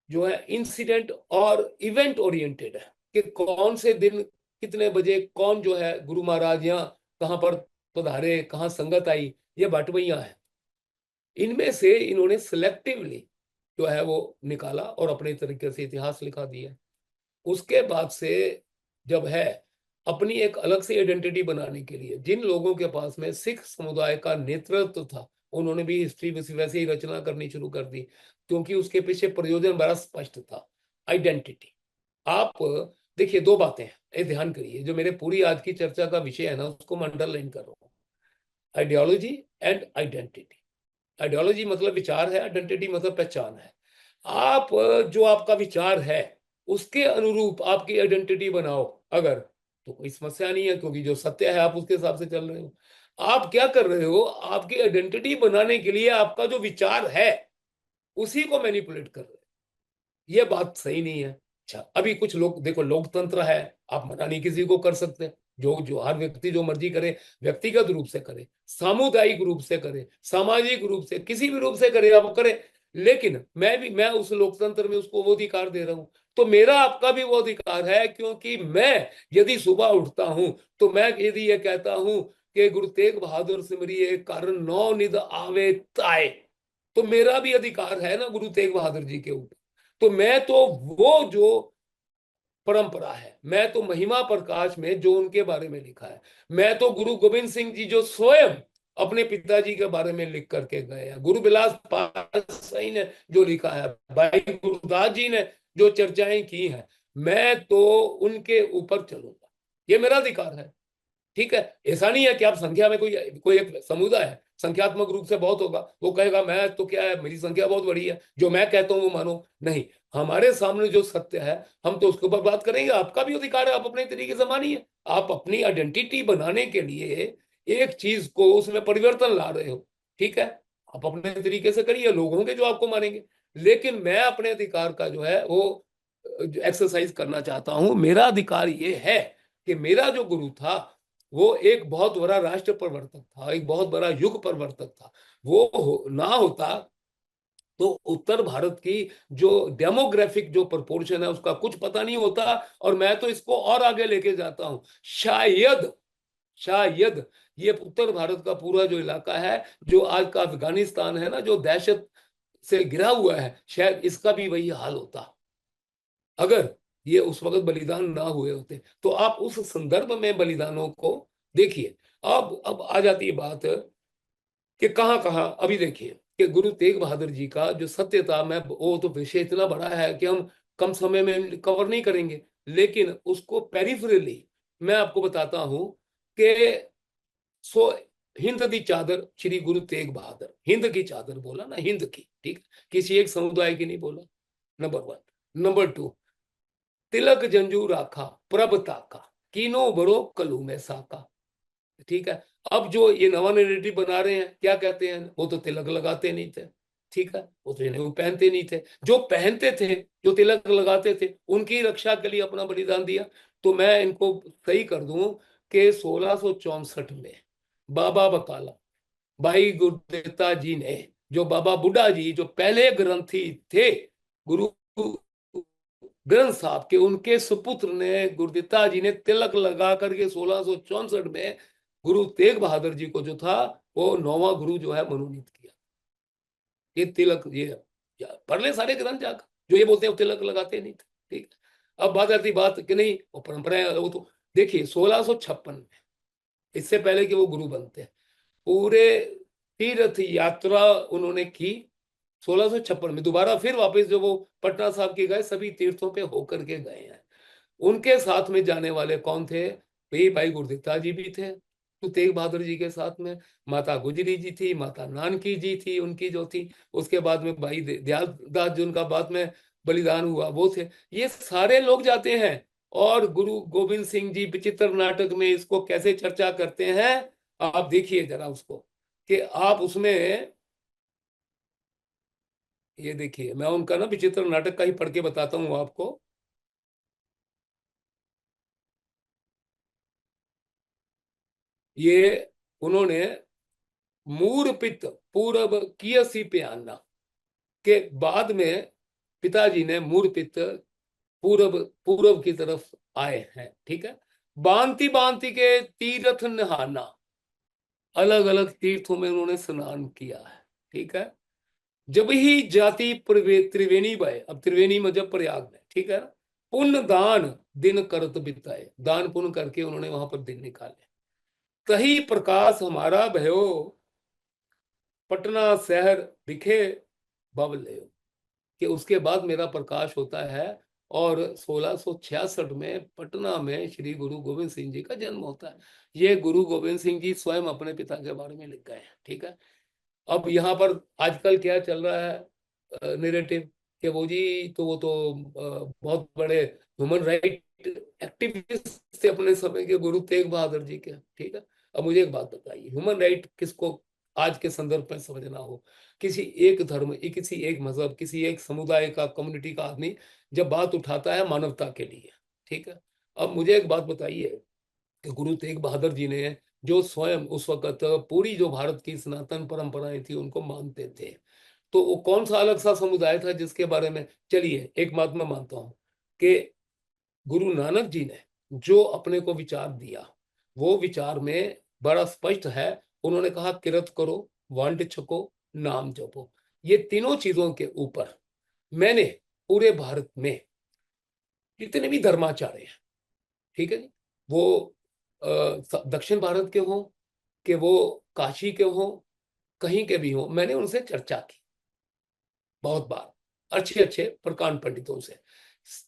जो है इंसिडेंट और इवेंट ओरिएंटेड है, कि कौन से दिन कितने बजे कौन जो है गुरु महाराज यहाँ कहाँ पर पधारे, कहाँ संगत आई, ये बटवहियां है। इनमें से इन्होंने सिलेक्टिवली जो है वो निकाला और अपने तरीके से इतिहास लिखा दिया। उसके बाद से जब है अपनी एक अलग से आइडेंटिटी बनाने के लिए जिन लोगों के पास में सिख समुदाय का नेतृत्व था, उन्होंने भी हिस्ट्री वैसे ही रचना करनी शुरू कर दी, क्योंकि उसके पीछे प्रयोजन बड़ा स्पष्ट था, आइडेंटिटी। आप देखिए, दो बातें हैं, ये ध्यान करिए, जो मेरे पूरी आज की चर्चा का विषय है ना, उसको मैं अंडरलाइन कर रहा हूँ। Ideology and identity. आइडियोलॉजी मतलब विचार है, आइडेंटिटी मतलब पहचान है। आप जो आपका विचार है उसके अनुरूप आपकी आइडेंटिटी बनाओ अगर, तो कोई समस्या नहीं है, क्योंकि जो सत्य है आप उसके हिसाब से चल रहे हो। आप क्या कर रहे हो, आपकी आइडेंटिटी बनाने के लिए आपका जो विचार है उसी को मैनिपुलेट कर रहे हो, ये बात सही नहीं है। अच्छा, अभी कुछ लोग देखो, लोकतंत्र है, आप मना नहीं किसी को कर सकते, जो जो हर व्यक्ति जो मर्जी करे, व्यक्तिगत रूप से करे, सामुदायिक रूप से करे, सामाजिक रूप से, किसी भी रूप से करे, आप करे। लेकिन मैं उस लोकतंत्र में उसको वो अधिकार दे रहा हूं, तो मेरा आपका भी वो अधिकार है, क्योंकि मैं यदि सुबह उठता हूं तो मैं यदि ये कहता हूं कि गुरु तेग बहादुर सिमरिए कारण नौ निध आवे ताए, तो मेरा भी अधिकार है ना गुरु तेग बहादुर जी के ऊपर। तो मैं तो वो जो परंपरा है, मैं तो महिमा प्रकाश में जो उनके बारे में लिखा है, मैं तो गुरु गोविंद सिंह जी जो स्वयं अपने पिताजी के बारे में लिख करके गए हैं, गुरु बिलास पातशाही ने जो लिखा है, भाई गुरदास जी ने जो चर्चाएं की हैं, मैं तो उनके ऊपर चलूंगा, ये मेरा अधिकार है। ठीक है, ऐसा नहीं है कि आप संख्या में कोई कोई एक समुदाय है संख्यात्मक रूप से बहुत होगा, वो कहेगा मैं तो क्या है, मेरी संख्या बहुत बड़ी है, जो मैं कहता हूं वो मानो। नहीं, हमारे सामने जो सत्य है हम तो उसके ऊपर बात करेंगे, आपका भी अधिकार है, आप अपने तरीके से मानिए। आप अपनी आइडेंटिटी बनाने के लिए एक चीज को उसमें परिवर्तन ला रहे हो, ठीक है, आप अपने तरीके से करिए, लोग होंगे जो आपको मानेंगे। लेकिन मैं अपने अधिकार का जो है वो एक्सरसाइज करना चाहता हूं। मेरा अधिकार ये है कि मेरा जो गुरु था वो एक बहुत बड़ा राष्ट्र प्रवर्तक था, एक बहुत बड़ा युग प्रवर्तक था। वो ना होता तो उत्तर भारत की जो डेमोग्राफिक जो प्रोपोर्शन है उसका कुछ पता नहीं होता। और मैं तो इसको और आगे लेके जाता हूं, शायद शायद ये उत्तर भारत का पूरा जो इलाका है, जो आज का अफगानिस्तान है ना, जो दहशत से घिरा हुआ है, शायद इसका भी वही हाल होता अगर ये उस वक्त बलिदान ना हुए होते। तो आप उस संदर्भ में बलिदानों को देखिए। अब आ जाती है बात कि कहाँ कहाँ, अभी देखिए कि गुरु तेग बहादुर जी का जो सत्य था, मैं वो तो विषय इतना बड़ा है कि हम कम समय में कवर नहीं करेंगे, लेकिन उसको पेरिफेरली मैं आपको बताता हूं कि सो हिंद की चादर श्री गुरु तेग बहादुर, हिंद की चादर बोला ना, हिंद की, ठीक, किसी एक समुदाय की नहीं बोला, नंबर वन। नंबर टू, तिलक जंजू राखा प्रभ ताका, कीनो बड़ो कलू में साका। ठीक है, अब जो ये नवा नैरेटिव बना रहे हैं, क्या कहते हैं, वो तो तिलक लगाते नहीं थे, ठीक है, वो तो इन्हें वो पहनते नहीं थे, जो पहनते थे, जो तिलक लगाते थे, उनकी रक्षा के लिए अपना बलिदान दिया। तो मैं इनको सही कर दूं कि 1664 में बाबा बकाला, भाई गुरदित्ता जी ने, जो बाबा बुड्ढा जी जो पहले ग्रंथी थे गुरु ग्रंथ साहब के, उनके सुपुत्र ने, गुरुदित्ता जी ने तिलक लगा करके 1664 में गुरु तेग बहादुर जी को जो था वो नौवां गुरु जो है मनोनीत किया। ये तिलक, ये पढ़ ले सारे ग्रंथ जाकर, जो ये बोलते हैं वो तिलक लगाते नहीं थे। ठीक है, अब बात आती बात कि नहीं वो परंपरा है, वो तो देखिए 1656 में, इससे पहले कि वो गुरु बनते हैं, पूरे तीर्थ यात्रा उन्होंने की। 1656 में दोबारा फिर वापस जो वो पटना साहब के गए, सभी तीर्थों पे होकर के गए हैं। उनके साथ में जाने वाले कौन थे, भाई भाई गुरदित्ता जी भी थे, तो तेग बहादुर जी के साथ में माता गुजरी जी थी, माता नानकी जी थी उनकी जो थी, उसके बाद में भाई दयाल दास जी उनका बाद में बलिदान हुआ वो थे। ये सारे लोग जाते हैं और गुरु गोविंद सिंह जी विचित्र नाटक में इसको कैसे चर्चा करते हैं, आप देखिए जरा उसको, कि आप उसमें ये देखिए, मैं उनका ना विचित्र नाटक का ही पढ़ के बताता हूँ आपको। ये उन्होंने मूर पूरब कियसी पे आना के बाद में पिताजी ने मूर्पित पूरब पूरब की तरफ आए हैं, ठीक है। बांति बांति के तीर्थ नहाना, अलग अलग तीर्थों में उन्होंने स्नान किया है, ठीक है। जब ही जाति त्रिवेणी बहे, अब त्रिवेणी में जब प्रयाग में, ठीक है ना, पुण्य दान दिन करत बिताए, दान पुण्य करके उन्होंने वहां पर दिन निकाले। तही प्रकाश हमारा भयो, पटना शहर दिखे बबले, कि उसके बाद मेरा प्रकाश होता है और 1666 में पटना में श्री गुरु गोविंद सिंह जी का जन्म होता है। ये गुरु गोविंद सिंह जी स्वयं अपने पिता के बारे में लिख गए हैं, ठीक है। अब यहाँ पर आजकल क्या चल रहा है नैरेटिव, कि वो जी तो वो तो बहुत बड़े ह्यूमन राइट एक्टिविस्ट थे अपने समय के, गुरु तेग बहादुर जी के, ठीक है। अब मुझे एक बात बताइए, ह्यूमन राइट किसको आज के संदर्भ में समझना हो, किसी एक धर्म, किसी एक मजहब, किसी एक समुदाय का, कम्युनिटी का आदमी जब बात उठाता है मानवता के लिए, ठीक है। अब मुझे एक बात बताइए कि गुरु तेग बहादुर जी ने जो स्वयं उस वक्त पूरी जो भारत की सनातन परंपराएं थी उनको मानते थे, तो वो कौन सा अलग सा समुदाय था जिसके बारे में, चलिए एक बात मैं मानता हूं कि गुरु नानक जी ने जो अपने को विचार दिया, वो विचार में बड़ा स्पष्ट है। उन्होंने कहा किरत करो, वांड छको, नाम जपो। ये तीनों चीजों के ऊपर मैंने पूरे भारत में जितने भी धर्माचार्य हैं, ठीक है जी, वो दक्षिण भारत के हों, कि वो काशी के हों, कहीं के भी हों, मैंने उनसे चर्चा की बहुत बार, अच्छे अच्छे प्रकांड पंडितों से,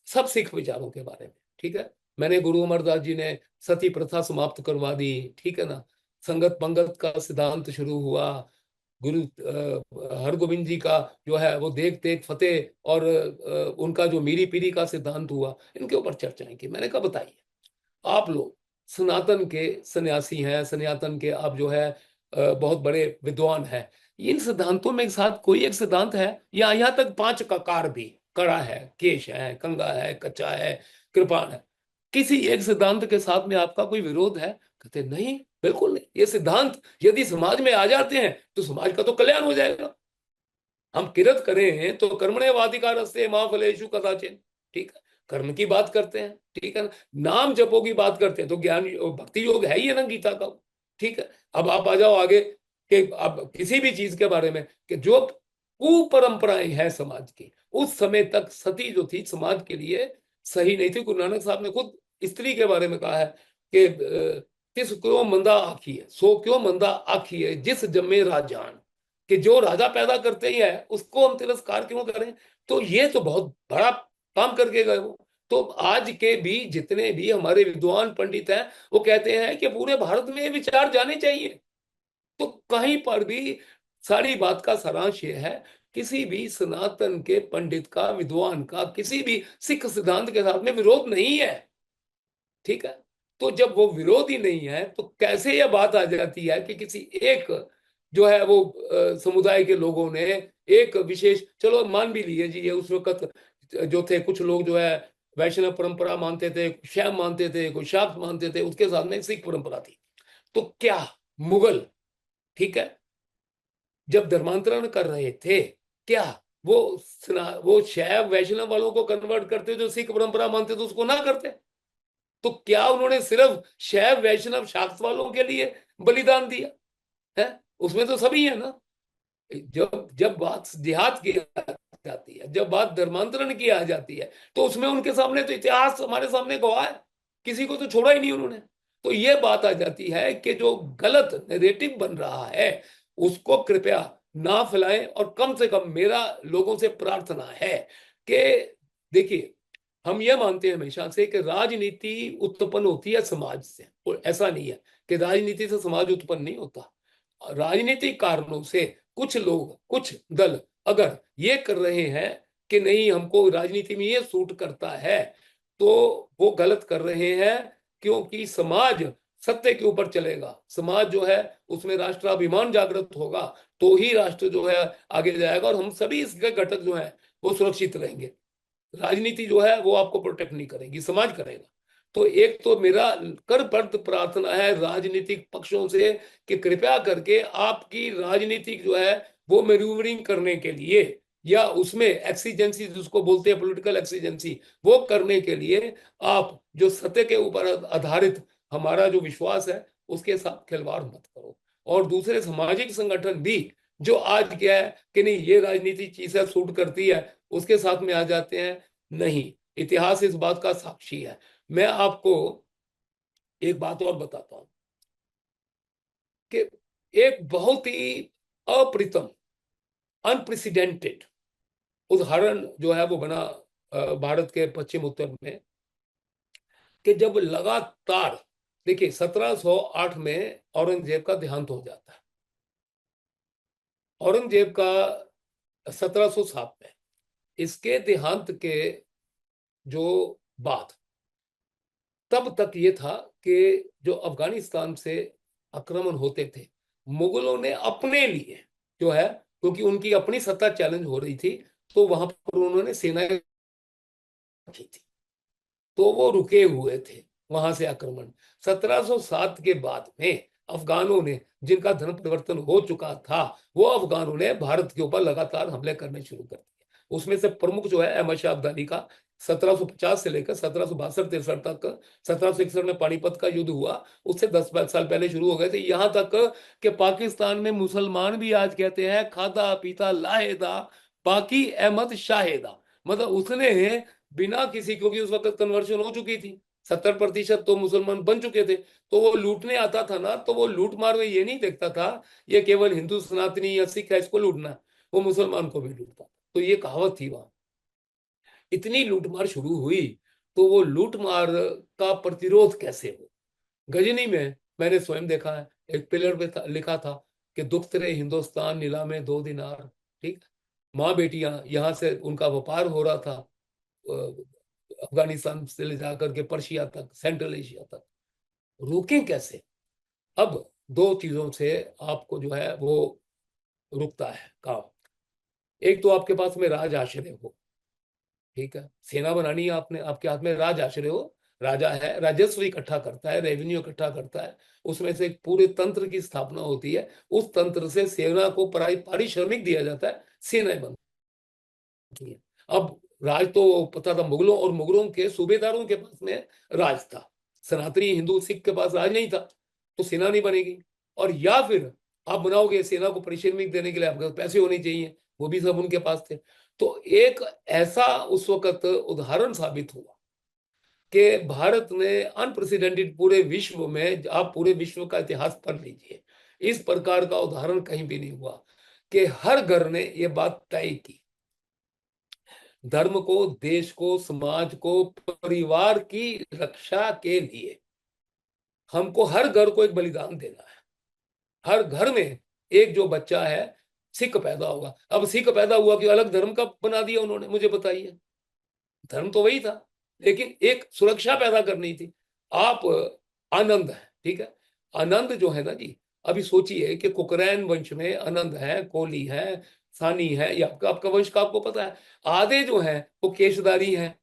सब सिख विचारों के बारे में, ठीक है। मैंने गुरु अमरदास जी ने सती प्रथा समाप्त करवा दी, ठीक है ना, संगत पंगत का सिद्धांत शुरू हुआ, गुरु हरगोविंद जी का जो है वो देख देख फतेह, और उनका जो मीरी पीरी का सिद्धांत हुआ, इनके ऊपर चर्चाएं की। मैंने कहा बताइए, आप लोग सनातन के सन्यासी हैं, सनातन के आप जो है बहुत बड़े विद्वान हैं, इन सिद्धांतों में एक साथ कोई एक सिद्धांत है, या यहाँ तक पांच ककार भी, कड़ा है, केश है, कंगा है, कच्चा है, कृपाण है, किसी एक सिद्धांत के साथ में आपका कोई विरोध है? कहते नहीं, बिल्कुल नहीं। ये सिद्धांत यदि समाज में आ जाते हैं तो समाज का तो कल्याण हो जाएगा। हम किरत करें हैं तो कर्मण्येवाधिकारस्ते मा फलेषु कदाचन, ठीक है, कर्म की बात करते हैं, ठीक है ना, नाम जपो की बात करते हैं तो ज्ञान भक्ति योग है ही है ना गीता का, ठीक है। अब आप आ जाओ आगे, कि अब किसी भी चीज के बारे में, कि जो कुपरंपराएं हैं समाज की, उस समय तक सती जो थी समाज के लिए सही नहीं थी। गुरु नानक साहब ने खुद स्त्री के बारे में कहा है कि तिस क्यों मंदा आखी है, सो क्यों मंदा आखी है, जिस जम्मे राजान, कि जो राजा पैदा करते ही है उसको हम तिरस्कार क्यों करें। तो ये तो बहुत बड़ा काम करके गए वो। तो आज के भी जितने भी हमारे विद्वान पंडित हैं, वो कहते हैं कि पूरे भारत में ये विचार जाने चाहिए। तो कहीं पर भी सारी बात का सारांश ये है, किसी भी सनातन के पंडित का, विद्वान का, किसी भी सिख सिद्धांत के साथ में विरोध नहीं है, ठीक है। तो जब वो विरोधी नहीं है तो कैसे यह बात आ जाती है कि किसी एक जो है वो समुदाय के लोगों ने एक विशेष, चलो मान भी लिए जी, ये उस वक्त जो थे कुछ लोग जो है वैष्णव परंपरा मानते थे, शैव मानते थे, कोई शाक्त मानते थे, उसके साथ में सिख परंपरा थी। तो क्या मुगल, ठीक है, जब धर्मांतरण कर रहे थे, क्या वो वो शैव वैष्णव वालों को कन्वर्ट करते जो सिख परंपरा मानते थे उसको ना करते? तो क्या उन्होंने सिर्फ शैव वैष्णव शाक्त वालों के लिए बलिदान दिया है? उसमें तो सभी है ना। जब जब बात जिहाद की आ जाती है, जब बात धर्मांतरण की आ जाती है, तो उसमें उनके सामने तो इतिहास हमारे सामने गवाह है, किसी को तो छोड़ा ही नहीं उन्होंने। तो ये बात आ जाती है कि जो गलत नैरेटिव बन रहा है उसको कृपया ना फैलाएं, और कम से कम मेरा लोगों से प्रार्थना है कि देखिए, हम ये मानते हैं हमेशा से कि राजनीति उत्पन्न होती है समाज से, और ऐसा नहीं है कि राजनीति से समाज उत्पन्न नहीं होता। राजनीतिक कारणों से कुछ लोग, कुछ दल अगर ये कर रहे हैं कि नहीं हमको राजनीति में ये सूट करता है, तो वो गलत कर रहे हैं। क्योंकि समाज सत्य के ऊपर चलेगा, समाज जो है उसमें राष्ट्राभिमान जागृत होगा, तो ही राष्ट्र जो है आगे जाएगा, और हम सभी इसके घटक जो है वो सुरक्षित रहेंगे। राजनीति जो है वो आपको प्रोटेक्ट नहीं करेगी, समाज करेगा। तो एक तो मेरा करबद्ध प्रार्थना है राजनीतिक पक्षों से कि कृपया करके आपकी राजनीतिक जो है वो मैन्यूवरिंग करने के लिए, या उसमें एक्सीजेंसी जिसको बोलते हैं पॉलिटिकल एक्सीजेंसी, वो करने के लिए आप जो सत्य के ऊपर आधारित हमारा जो विश्वास है उसके साथ खिलवाड़ मत करो। और दूसरे सामाजिक संगठन भी जो आज क्या है कि नहीं ये राजनीति चीजें सूट करती है, उसके साथ में आ जाते हैं। नहीं, इतिहास इस बात का साक्षी है। मैं आपको एक बात और बताता हूं कि एक बहुत ही अप्रतिम, अनप्रेसिडेंटेड उदाहरण जो है वो बना भारत के पश्चिम उत्तर में, कि जब लगातार, देखिए 1708 में औरंगजेब का देहांत हो जाता है। औरंगजेब का 1707 में, इसके देहांत के जो बाद, तब तक ये था कि जो अफगानिस्तान से आक्रमण होते थे, मुगलों ने अपने लिए जो है, क्योंकि उनकी अपनी सत्ता चैलेंज हो रही थी, तो वहां पर उन्होंने सेनाएं रखी थी, तो वो रुके हुए थे वहां से आक्रमण। 1707 के बाद में अफगानों ने, जिनका धर्म परिवर्तन हो चुका था, वो अफगानों ने भारत के ऊपर लगातार हमले करने शुरू कर दिए। उसमें से प्रमुख जो है अहमद शाह अब्दाली का 1750 से लेकर 1762-63 तक, 1761 में पानीपत का युद्ध हुआ, उससे 10 साल पहले शुरू हो गए थे, यहां तक कि पाकिस्तान में मुसलमान भी आज कहते हैं खादा पीता लाहेदा बाकी अहमद शाहेदा। मतलब उसने बिना किसी, क्योंकि उस वक्त कन्वर्शन हो चुकी थी, 70% तो मुसलमान बन चुके थे, तो वो लूटने आता था ना, तो वो लूट मार में ये नहीं देखता था ये केवल हिंदू सनातनी या सिख है इसको लूटना, वो मुसलमान को भी लूटता। तो ये कहावत थी वहां। इतनी लूटमार शुरू हुई, तो वो लूटमार का प्रतिरोध कैसे हो। गजनी में मैंने स्वयं देखा है, एक पिलर पे लिखा था कि दुख तेरे हिंदुस्तान नीलामे 2 दिनार। ठीक, माँ बेटियां यहाँ से उनका व्यापार हो रहा था, अफगानिस्तान से ले जाकर के पर्शिया तक, सेंट्रल एशिया तक, रोकें कैसे। अब दो चीजों से आपको जो है वो रुकता है काम। एक तो आपके पास में राज आश्रय हो, ठीक है, सेना बनानी है आपने, आपके हाथ में राज आश्रय हो, राजा है, राजस्व इकट्ठा करता है, रेवेन्यू इकट्ठा करता है, उसमें से एक पूरे तंत्र की स्थापना होती है, उस तंत्र से सेना को पारिश्रमिक दिया जाता है, सेनाएं बनती है। अब राज तो पता था मुगलों, और मुगलों के सूबेदारों के पास में राज था, सनातनी हिंदू सिख के पास राज नहीं था, तो सेना नहीं बनेगी। और या फिर आप बनाओगे सेना को पारिश्रमिक देने के लिए आपके पास पैसे होने चाहिए, वो भी सब उनके पास थे। तो एक ऐसा उस वक्त उदाहरण साबित हुआ कि भारत ने अनप्रेसिडेंटेड, पूरे विश्व में, आप पूरे विश्व का इतिहास पढ़ लीजिए, इस प्रकार का उदाहरण कहीं भी नहीं हुआ कि हर घर ने यह बात तय की, धर्म को, देश को, समाज को, परिवार की रक्षा के लिए हमको हर घर को एक बलिदान देना है। हर घर में एक जो बच्चा है सिख पैदा होगा। अब सिख पैदा हुआ कि अलग धर्म का बना दिया उन्होंने, मुझे बताइए, धर्म तो वही था, लेकिन एक सुरक्षा पैदा करनी थी। आप आनंद है, ठीक है, आनंद जो है ना जी, अभी सोचिए कि कुकरैन वंश में आनंद है, कोली है, सानी है, ये आपका आपका वंश का आपको पता है। आधे जो है वो केशधारी हैं,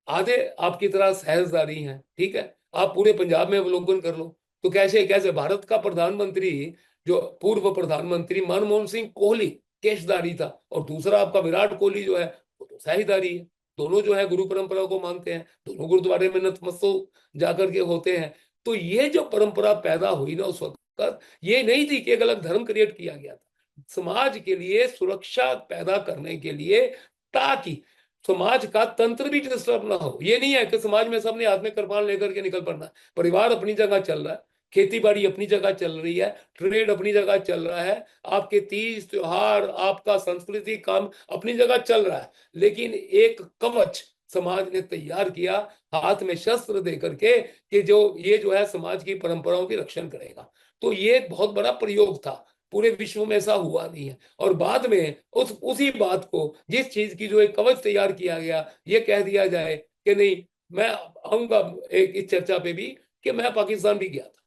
आधे आपकी तरह सहजधारी हैं, ठीक है। आप पूरे पंजाब में अवलोकन कर लो, तो कैसे कैसे भारत का प्रधानमंत्री, जो पूर्व प्रधानमंत्री मनमोहन सिंह कोहली केशधारी था, और दूसरा आपका विराट कोहली जो है वो तो शाहीधारी है। दोनों जो है गुरु परंपरा को मानते हैं, दोनों गुरुद्वारे में नतमस्तक जाकर के होते हैं। तो ये जो परंपरा पैदा हुई ना उस वक्त, ये नहीं थी कि एक अलग धर्म क्रिएट किया गया था, समाज के लिए सुरक्षा पैदा करने के लिए, ताकि समाज का तंत्र भी डिस्टर्ब ना हो। ये नहीं है कि समाज में सबने हाथ में कृपाण लेकर के निकल पड़ना। परिवार अपनी जगह चल रहा है, खेती बाड़ी अपनी जगह चल रही है, ट्रेड अपनी जगह चल रहा है, आपके तीज त्योहार, आपका संस्कृति काम अपनी जगह चल रहा है, लेकिन एक कवच समाज ने तैयार किया, हाथ में शस्त्र दे करके, कि जो ये जो है समाज की परंपराओं की रक्षण करेगा। तो ये एक बहुत बड़ा प्रयोग था, पूरे विश्व में ऐसा हुआ नहीं है। और बाद में उसी बात को, जिस चीज की जो एक कवच तैयार किया गया, ये कह दिया जाए कि नहीं, मैं आऊंगा एक इस चर्चा पे भी, कि मैं पाकिस्तान भी गया था,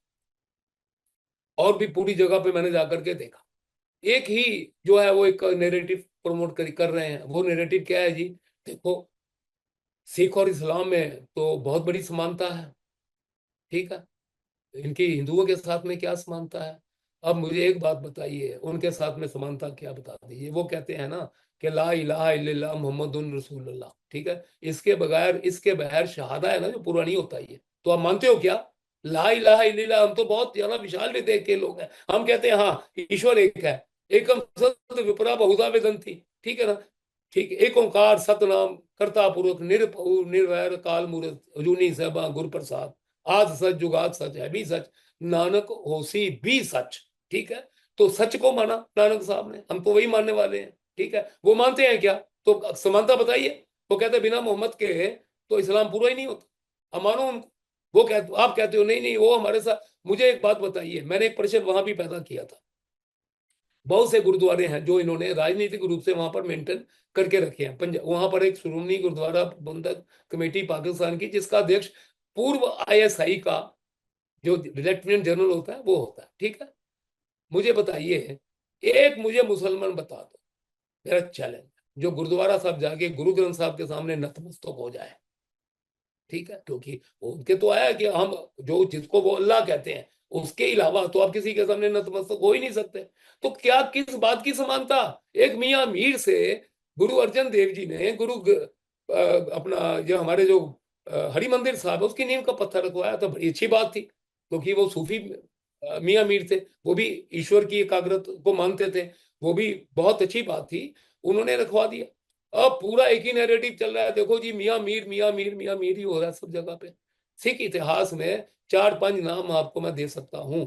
और भी पूरी जगह पे मैंने जाकर के देखा। एक ही जो है वो एक नेरेटिव प्रमोट कर रहे हैं। वो नेरेटिव क्या है जी? देखो, सिख और इस्लाम में तो बहुत बड़ी समानता है, ठीक है, इनकी हिंदुओं के साथ में क्या समानता है? अब मुझे एक बात बताइए, उनके साथ में समानता क्या, बता दीजिए। वो कहते हैं ना कि ला इलाहा इल्लल्लाह मुहम्मदुन रसूलुल्लाह, ठीक है, इसके बगैर शहादा है ना जो पूरा नहीं होता ये। तो आप मानते हो क्या? ला इलाहा इल्लल्लाह, हम तो बहुत ज्यादा विशाल विवेक के लोग हैं, हम कहते हैं हाँ ईश्वर एक है, एकम सत विपरा बहुधा वेदंती, ठीक है ना, ठीक है, एक ओंकार सतनाम करता पुरुष निरभउ निर्वैर काल मूरत अजूनी सहबा गुर प्रसाद, आज सच जुगाद सच है भी सच, नानक होसी भी सच, ठीक है। तो सच को माना नानक साहब ने, हम तो वही मानने वाले हैं, ठीक है। वो मानते हैं क्या? तो समानता बताइए। वो कहते हैं बिना मोहम्मद के तो इस्लाम पूरा ही नहीं होता, अब मानो उनको। वो कहते, आप कहते हो नहीं नहीं वो हमारे साथ। मुझे एक बात बताइए, मैंने एक प्रश्न वहां भी पैदा किया था। बहुत से गुरुद्वारे हैं जो इन्होंने राजनीतिक रूप से वहां पर मेंटेन करके रखे हैं। पंजाब वहां पर एक श्रोमणी गुरुद्वारा प्रबंधक कमेटी पाकिस्तान की, जिसका अध्यक्ष पूर्व आईएसआई का जो लेफ्टिनेंट जनरल होता है वो होता है, ठीक है। मुझे बताइए, एक मुझे मुसलमान बता दो, मेरा चैलेंज, जो गुरुद्वारा साहब जाके गुरु ग्रंथ साहब के सामने नतमस्तक हो जाए, ठीक है, क्योंकि उनके तो आया कि हम जो जिसको वो अल्लाह कहते हैं, उसके अलावा तो आप किसी के सामने नतमस्तक हो ही नहीं सकते। तो क्या, किस बात की समानता? एक मियां मीर से गुरु अर्जन देव जी ने अपना जो हमारे जो हरि मंदिर साहब है उसकी नींव का पत्थर रखवाया था, बड़ी अच्छी बात थी, क्योंकि वो सूफी मियां मीर थे, वो भी ईश्वर की एकाग्रत को मानते थे, वो भी बहुत अच्छी बात थी, उन्होंने रखवा दिया। अब पूरा एक ही नैरेटिव चल रहा है, देखो जी मियां मीर मियां मीर मियां मीर ही हो रहा है सब जगह पे। सिख इतिहास में चार पांच नाम आपको मैं दे सकता हूँ,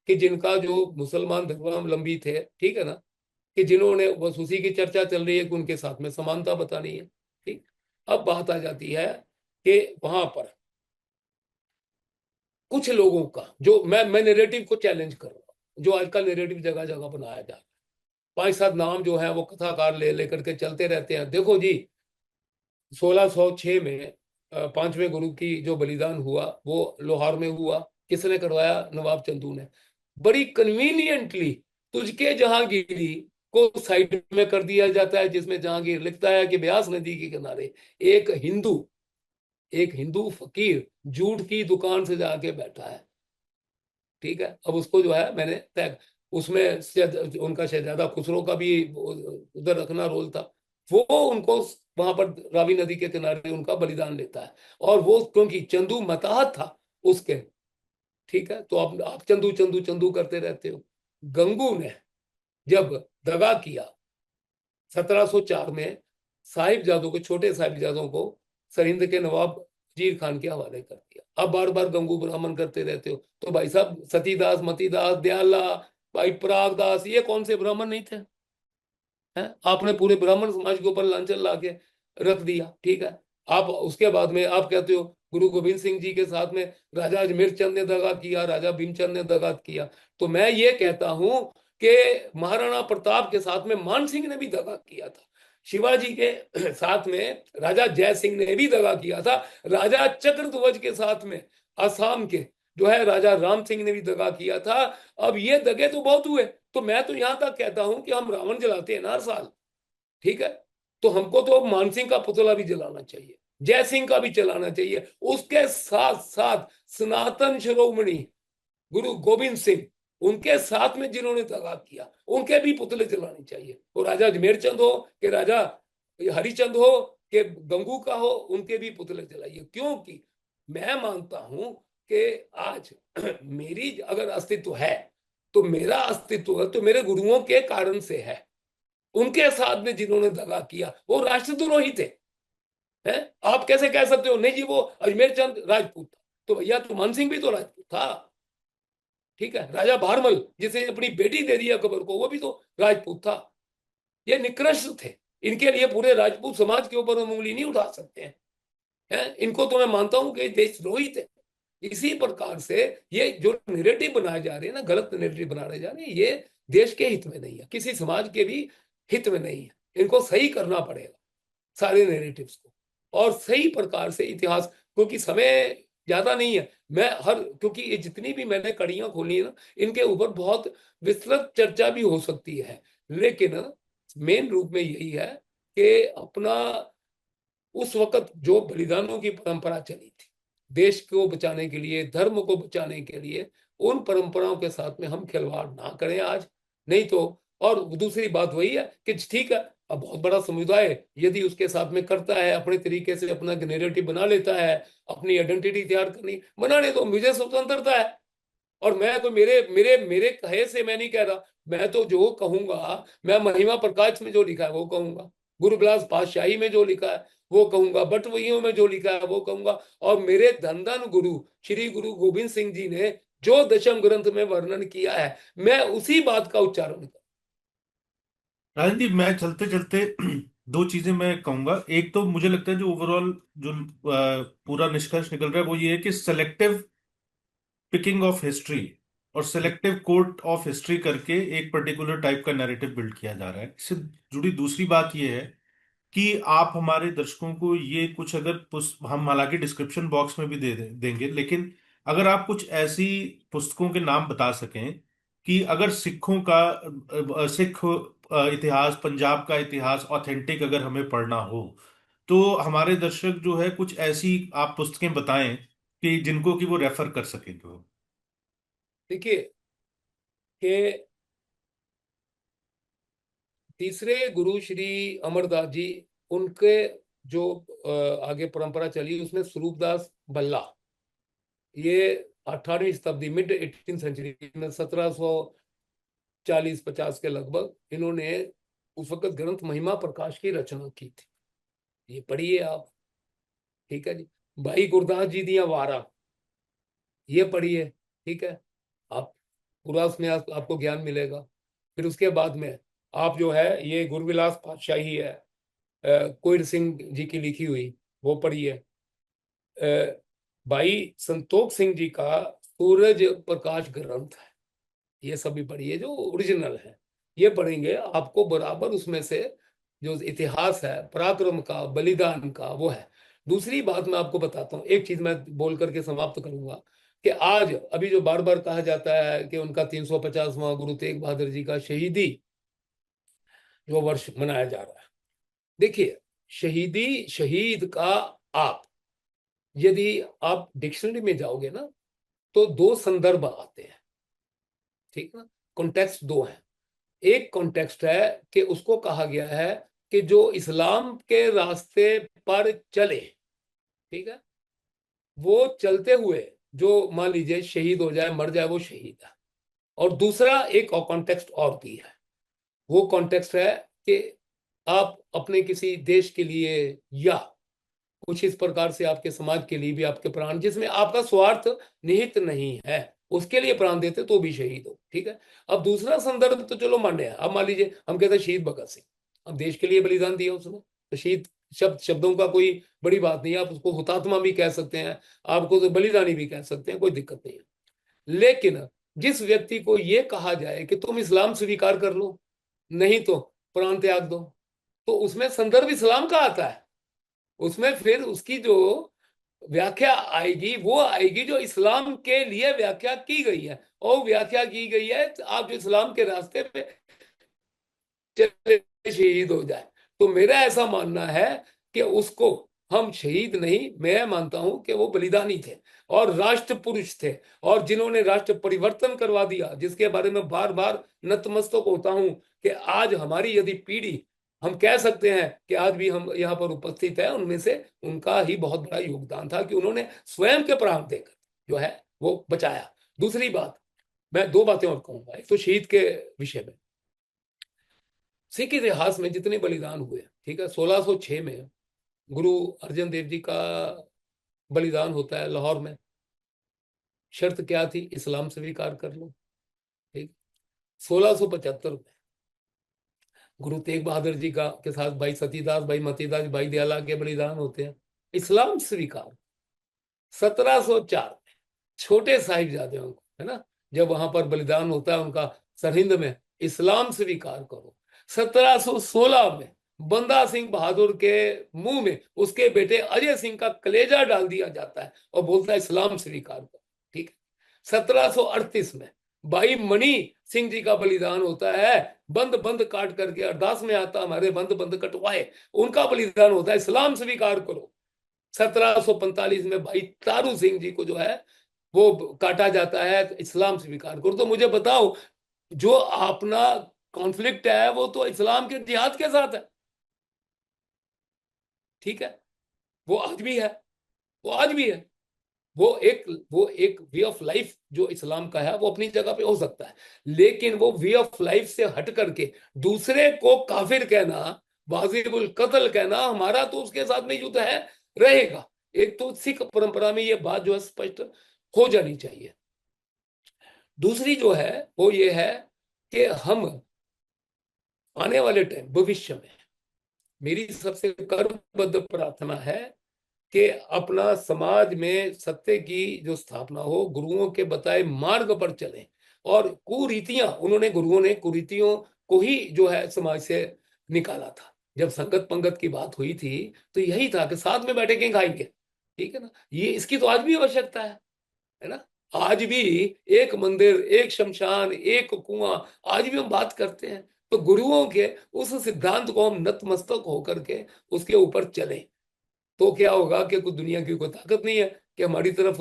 कि जिनका जो मुसलमान धर्मावलंबी थे, ठीक है ना, कि जिन्होंने, बस उसी की चर्चा चल रही है कि उनके साथ में समानता बतानी है, ठीक। अब बात आ जाती है कि वहां पर कुछ लोगों का, जो मैं नेरेटिव को चैलेंज कर रहा हूँ, जो आज का नेरेटिव जगह जगह बनाया जा रहा है, पांच सात नाम जो है वो कथाकार ले लेकर के चलते रहते हैं। देखो जी, 1606 में पांचवें गुरु की जो बलिदान हुआ वो लोहार में हुआ। किसने करवाया? नवाब चंदू ने। बड़ी कन्वीनियंटली तुझके जहांगीरी को साइड में कर दिया जाता है, जिसमें जहांगीर लिखता है कि ब्यास नदी के किनारे एक हिंदू एक हिंदू फकीर जूट की दुकान से जाके बैठा है, ठीक है। अब उसको जो है मैंने तय, उसमें उनका शहजादा खुसरो का भी उधर रखना रोल था। वो उनको वहां पर रावी नदी के किनारे उनका बलिदान लेता है। और वो क्योंकि चंदू मताहत था उसके, ठीक है, तो आप चंदू चंदू चंदू करते रहते हो। गंगू ने जब दगा किया 1704 में, साहिबजादों को, छोटे साहिबजादों को सरहिंद के नवाब वजीर खान के हवाले कर दिया। अब बार बार गंगू ब्राह्मण करते रहते हो, तो भाई साहब सतीदास, मतीदास, दयाला, भाई परागदास, ये कौन से ब्राह्मण नहीं थे? हैं? आपने पूरे ब्राह्मण समाज के ऊपर लांछन ला के रख दिया, ठीक है। आप उसके बाद में आप कहते हो गुरु गोविंद सिंह जी के साथ में राजा अजमेर चंद ने दगा किया, राजा भीमचंद ने दगा किया। तो मैं ये कहता हूं कि महाराणा प्रताप के साथ में मान सिंह ने भी दगा किया था, शिवाजी के साथ में राजा जय सिंह ने भी दगा किया था, राजा चक्रध्वज के साथ में असम के जो है राजा राम सिंह ने भी दगा किया था। अब ये दगे तो बहुत हुए। तो मैं तो यहां तक कहता हूं कि हम रावण जलाते हैं ना हर साल, ठीक है, तो हमको तो मानसिंह का पुतला भी जलाना चाहिए, जय सिंह का भी जलाना चाहिए, उसके साथ साथ सनातन शिरोमणि गुरु गोविंद सिंह, उनके साथ में जिन्होंने दगा किया उनके भी पुतले जलाने चाहिए। वो राजा अजमेर चंद हो कि राजा हरिचंद हो कि गंगू का हो, उनके भी पुतले जलाइए। क्योंकि मैं मानता हूं कि आज मेरी अगर अस्तित्व है, तो मेरा अस्तित्व है तो मेरे गुरुओं के कारण से है। उनके साथ में जिन्होंने दगा किया वो राष्ट्रद्रोही थे, हैं? आप कैसे कह सकते हो नहीं जी वो अजमेर चंद राजपूत था? तो भैया तो मान सिंह भी तो राजपूत था, ठीक है। राजा भारमल जिसे अपनी बेटी दे दी अकबर को, वो भी तो राजपूत था। ये निकृष्ट थे, इनके लिए पूरे राजपूत समाज के ऊपर हम उंगली नहीं उठा सकते हैं। है, इनको तो मैं मानता हूं कि देशद्रोही थे। इसी प्रकार से ये जो नैरेटिव बनाए जा रहे हैं ना, गलत नैरेटिव बनाए जा रहे हैं, ये देश के हित में नहीं है, किसी समाज के भी हित में नहीं है। इनको सही करना पड़ेगा सारे नैरेटिव्स को, और सही प्रकार से इतिहास, क्योंकि समय ज्यादा नहीं है। मैं हर क्योंकि ये जितनी भी मैंने कड़ियां खोली है ना, इनके ऊपर बहुत विस्तृत चर्चा भी हो सकती है, लेकिन मेन रूप में यही है कि अपना उस वक्त जो बलिदानों की परंपरा चली थी देश को बचाने के लिए, धर्म को बचाने के लिए, उन परंपराओं के साथ में हम खिलवाड़ ना करें आज। नहीं तो, और दूसरी बात वही है कि ठीक है, अब बहुत बड़ा समुदाय यदि उसके साथ में करता है, अपने तरीके से अपना नैरेटिव बना लेता है, अपनी आइडेंटिटी तैयार करनी, बनाने दो, मुझे स्वतंत्रता है। और मैं तो मेरे मेरे मेरे कहे से मैं नहीं कह रहा, मैं तो जो कहूंगा, मैं महिमा प्रकाश में जो लिखा है वो कहूंगा, गुरु बिलास पातशाही में जो लिखा है वो कहूंगा, बटवइयों में जो लिखा है वो कहूंगा, और मेरे धन गुरु श्री गुरु गोविंद सिंह जी ने जो दशम ग्रंथ में वर्णन किया है, मैं उसी बात का उच्चारण करूं। राजन जी, मैं चलते चलते दो चीजें मैं कहूंगा। एक तो मुझे लगता है जो ओवरऑल जो पूरा निष्कर्ष निकल रहा है वो ये है कि सेलेक्टिव पिकिंग ऑफ हिस्ट्री और सेलेक्टिव कोर्ट ऑफ हिस्ट्री करके एक पर्टिकुलर टाइप का नैरेटिव बिल्ड किया जा रहा है। इससे जुड़ी दूसरी बात यह है कि आप हमारे दर्शकों को ये कुछ अगर हम हालांकि डिस्क्रिप्शन बॉक्स में भी देंगे, लेकिन अगर आप कुछ ऐसी पुस्तकों के नाम बता सकें कि अगर सिखों का सिख इतिहास, पंजाब का इतिहास ऑथेंटिक अगर हमें पढ़ना हो, तो हमारे दर्शक जो है कुछ ऐसी आप पुस्तकें बताएं कि जिनको कि वो रेफर कर सकेंगे वो। देखिए कि तीसरे गुरु श्री अमरदास जी, उनके जो आगे परंपरा चली उसमें स्वरूपदास बल्ला, ये 18वीं शताब्दी, मिड 18th सेंचुरी में 1740-50 के लगभग इन्होंने उस वक्त ग्रंथ महिमा प्रकाश की रचना की थी। ये पढ़िए आप, ठीक है जी। भाई गुरदास जी दिया वारा, ये पढ़िए, ठीक है। आप पूरा उसमें आपको ज्ञान मिलेगा। फिर उसके बाद में आप जो है ये गुरविलास पातशाही है, कोयर सिंह जी की लिखी हुई, वो पढ़िए। भाई संतोख सिंह जी का सूरज प्रकाश ग्रंथ है, ये सभी पढ़िए जो ओरिजिनल है। ये पढ़ेंगे आपको बराबर उसमें से जो इतिहास है पराक्रम का, बलिदान का, वो है। दूसरी बात मैं आपको बताता हूँ, एक चीज मैं बोल करके समाप्त करूंगा, कि आज अभी जो बार बार कहा जाता है कि उनका 350वां गुरु तेग बहादुर जी का शहीदी जो वर्ष मनाया जा रहा है। देखिए, शहीदी, शहीद का, आप यदि आप डिक्शनरी में जाओगे ना, तो दो संदर्भ आते हैं, ठीक ना। कॉन्टेक्स्ट दो हैं। एक कॉन्टेक्स्ट है कि उसको कहा गया है कि जो इस्लाम के रास्ते पर चले, ठीक है, वो चलते हुए जो मान लीजिए शहीद हो जाए, मर जाए, वो शहीद है। और दूसरा एक कॉन्टेक्स्ट और भी है, वो कॉन्टेक्स्ट है कि आप अपने किसी देश के लिए या कुछ इस प्रकार से आपके समाज के लिए भी आपके प्राण, जिसमें आपका स्वार्थ निहित नहीं है, उसके लिए प्राण देते तो भी शहीद हो, ठीक है। अब दूसरा संदर्भ तो चलो मान्य है। अब मान लीजिए हम कहते हैं शहीद भगत सिंह, अब देश के लिए बलिदान दिया उसने, तो शहीद शब्दों का कोई बड़ी बात नहीं है, आप उसको हुतात्मा भी कह सकते हैं, आपको तो बलिदानी भी कह सकते हैं, कोई दिक्कत नहीं है। लेकिन जिस व्यक्ति को यह कहा जाए कि तुम इस्लाम स्वीकार कर लो, नहीं तो प्राण त्याग दो, तो उसमें संदर्भ इस्लाम का आता है। उसमें फिर उसकी जो व्याख्या आएगी वो आएगी जो इस्लाम के लिए व्याख्या की गई है, और व्याख्या की गई है आप जो इस्लाम के रास्ते पे चले शहीद हो जाए। तो मेरा ऐसा मानना है कि उसको हम शहीद नहीं, मैं मानता हूं कि वो बलिदानी थे और राष्ट्र पुरुष थे, और जिन्होंने राष्ट्र परिवर्तन करवा दिया, जिसके बारे में बार बार नतमस्तक होता हूं कि आज हमारी यदि पीढ़ी, हम कह सकते हैं कि आज भी हम यहाँ पर उपस्थित है, उनमें से उनका ही बहुत बड़ा योगदान था कि उन्होंने स्वयं के प्राण देकर जो है वो बचाया। दूसरी बात, मैं दो बातें और कहूंगा। एक तो शहीद के विषय में, सिख इतिहास में जितने बलिदान हुए, ठीक है, 1606 में गुरु अर्जन देव जी का बलिदान होता है लाहौर में। शर्त क्या थी? इस्लाम स्वीकार कर लो, ठीक। 1675 में गुरु तेग बहादुर जी का के साथ भाई सतीदास, भाई मतीदास, भाई दयाला के बलिदान होते हैं। इस्लाम स्वीकार। 1704 में छोटे साहिबजादों को, है ना, जब वहां पर बलिदान होता है उनका सरहिंद में, इस्लाम स्वीकार करो। 1716 में बंदा सिंह बहादुर के मुंह में उसके बेटे अजय सिंह का कलेजा डाल दिया जाता है और बोलता है इस्लाम स्वीकार करो। ठीक है। 1738 में भाई मणि सिंह जी का बलिदान होता है, बंद बंद काट करके अरदास में आता हमारे बंद बंद कटवाए, उनका बलिदान होता है, इस्लाम स्वीकार करो। 1745 में भाई तारू सिंह जी को जो है वो काटा जाता है, तो इस्लाम स्वीकार करो। तो मुझे बताओ, जो अपना कॉन्फ्लिक्ट है वो तो इस्लाम के जिहाद के साथ है। ठीक है। वो आज भी है, वो आज भी है। वो एक वे ऑफ लाइफ जो इस्लाम का है वो अपनी जगह पे हो सकता है, लेकिन वो वे ऑफ लाइफ से हट करके दूसरे को काफिर कहना, वाजिबुल कत्ल कहना, हमारा तो उसके साथ में युद्ध है, रहेगा। एक तो सिख परंपरा में ये बात जो है स्पष्ट हो जानी चाहिए। दूसरी जो है वो ये है कि हम आने वाले टाइम भविष्य में, मेरी सबसे कर्मबद्ध प्रार्थना है कि अपना समाज में सत्य की जो स्थापना हो, गुरुओं के बताए मार्ग पर चलें। और कुरीतियां, उन्होंने गुरुओं ने कुरीतियों को ही जो है समाज से निकाला था। जब संगत पंगत की बात हुई थी तो यही था कि साथ में बैठे के खाएंगे। ठीक है ना, ये इसकी तो आज भी आवश्यकता है ना। आज भी एक मंदिर, एक शमशान, एक कुआं, आज भी हम बात करते हैं। तो गुरुओं के उस सिद्धांत को हम नतमस्तक होकर के उसके ऊपर चलें, तो क्या होगा कि कुछ दुनिया की कोई ताकत नहीं है कि हमारी तरफ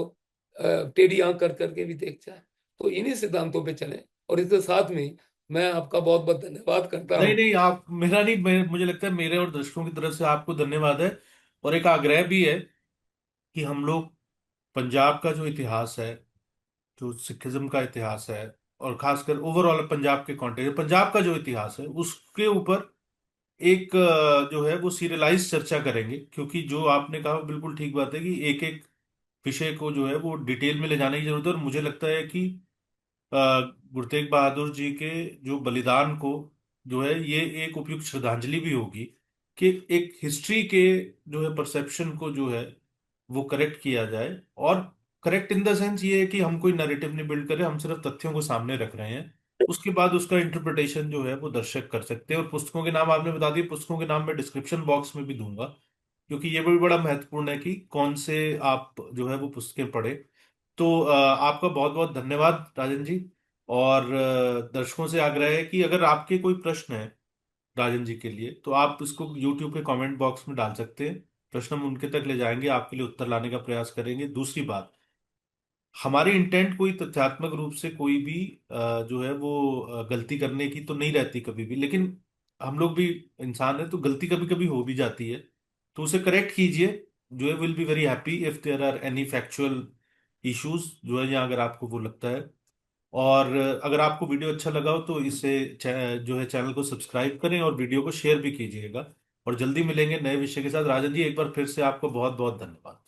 टेढ़ी आंख कर करके भी देख जाए। तो इन्हीं सिद्धांतों पे चलें। और इसके साथ में मैं आपका बहुत बहुत धन्यवाद करता नहीं हूँ। नहीं, आप मेरा नहीं, मुझे लगता है मेरे और दर्शकों की तरफ से आपको धन्यवाद है। और एक आग्रह भी है कि हम लोग पंजाब का जो इतिहास है, जो सिखिज्म का इतिहास है, और खासकर ओवरऑल पंजाब के कॉन्टेक्स्ट, पंजाब का जो इतिहास है उसके ऊपर एक जो है वो सीरियलाइज चर्चा करेंगे। क्योंकि जो आपने कहा वो बिल्कुल ठीक बात है कि एक एक विषय को जो है वो डिटेल में ले जाने की जरूरत है। और मुझे लगता है कि अ, गुरु तेग बहादुर जी के जो बलिदान को जो है ये एक उपयुक्त श्रद्धांजलि भी होगी कि एक हिस्ट्री के जो है परसेप्शन को जो है वो करेक्ट किया जाए। और करेक्ट इन द सेंस ये है कि हम कोई नैरेटिव नहीं बिल्ड कर रहे, हम सिर्फ तथ्यों को सामने रख रहे हैं। उसके बाद उसका इंटरप्रिटेशन जो है वो दर्शक कर सकते हैं। और पुस्तकों के नाम आपने बता दिए, पुस्तकों के नाम मैं डिस्क्रिप्शन बॉक्स में भी दूंगा, क्योंकि ये भी बड़ा महत्वपूर्ण है कि कौन से आप जो है वो पुस्तकें पढ़े। तो आपका बहुत बहुत धन्यवाद राजन जी। और दर्शकों से आग्रह है कि अगर आपके कोई प्रश्न है राजन जी के लिए, तो आप इसको यूट्यूब के कमेंट बॉक्स में डाल सकते हैं। प्रश्न हम उनके तक ले जाएंगे, आपके लिए उत्तर लाने का प्रयास करेंगे। दूसरी बात, हमारी इंटेंट कोई तथ्यात्मक रूप से कोई भी जो है वो गलती करने की तो नहीं रहती कभी भी, लेकिन हम लोग भी इंसान है तो गलती कभी कभी हो भी जाती है। तो उसे करेक्ट कीजिए। जो है will be very happy if there are any factual issues जो है, या अगर आपको वो लगता है। और अगर आपको वीडियो अच्छा लगा हो तो इसे जो है चैनल को सब्सक्राइब करें और वीडियो को शेयर भी कीजिएगा। और जल्दी मिलेंगे नए विषय के साथ। राजन जी, एक बार फिर से आपको बहुत बहुत धन्यवाद।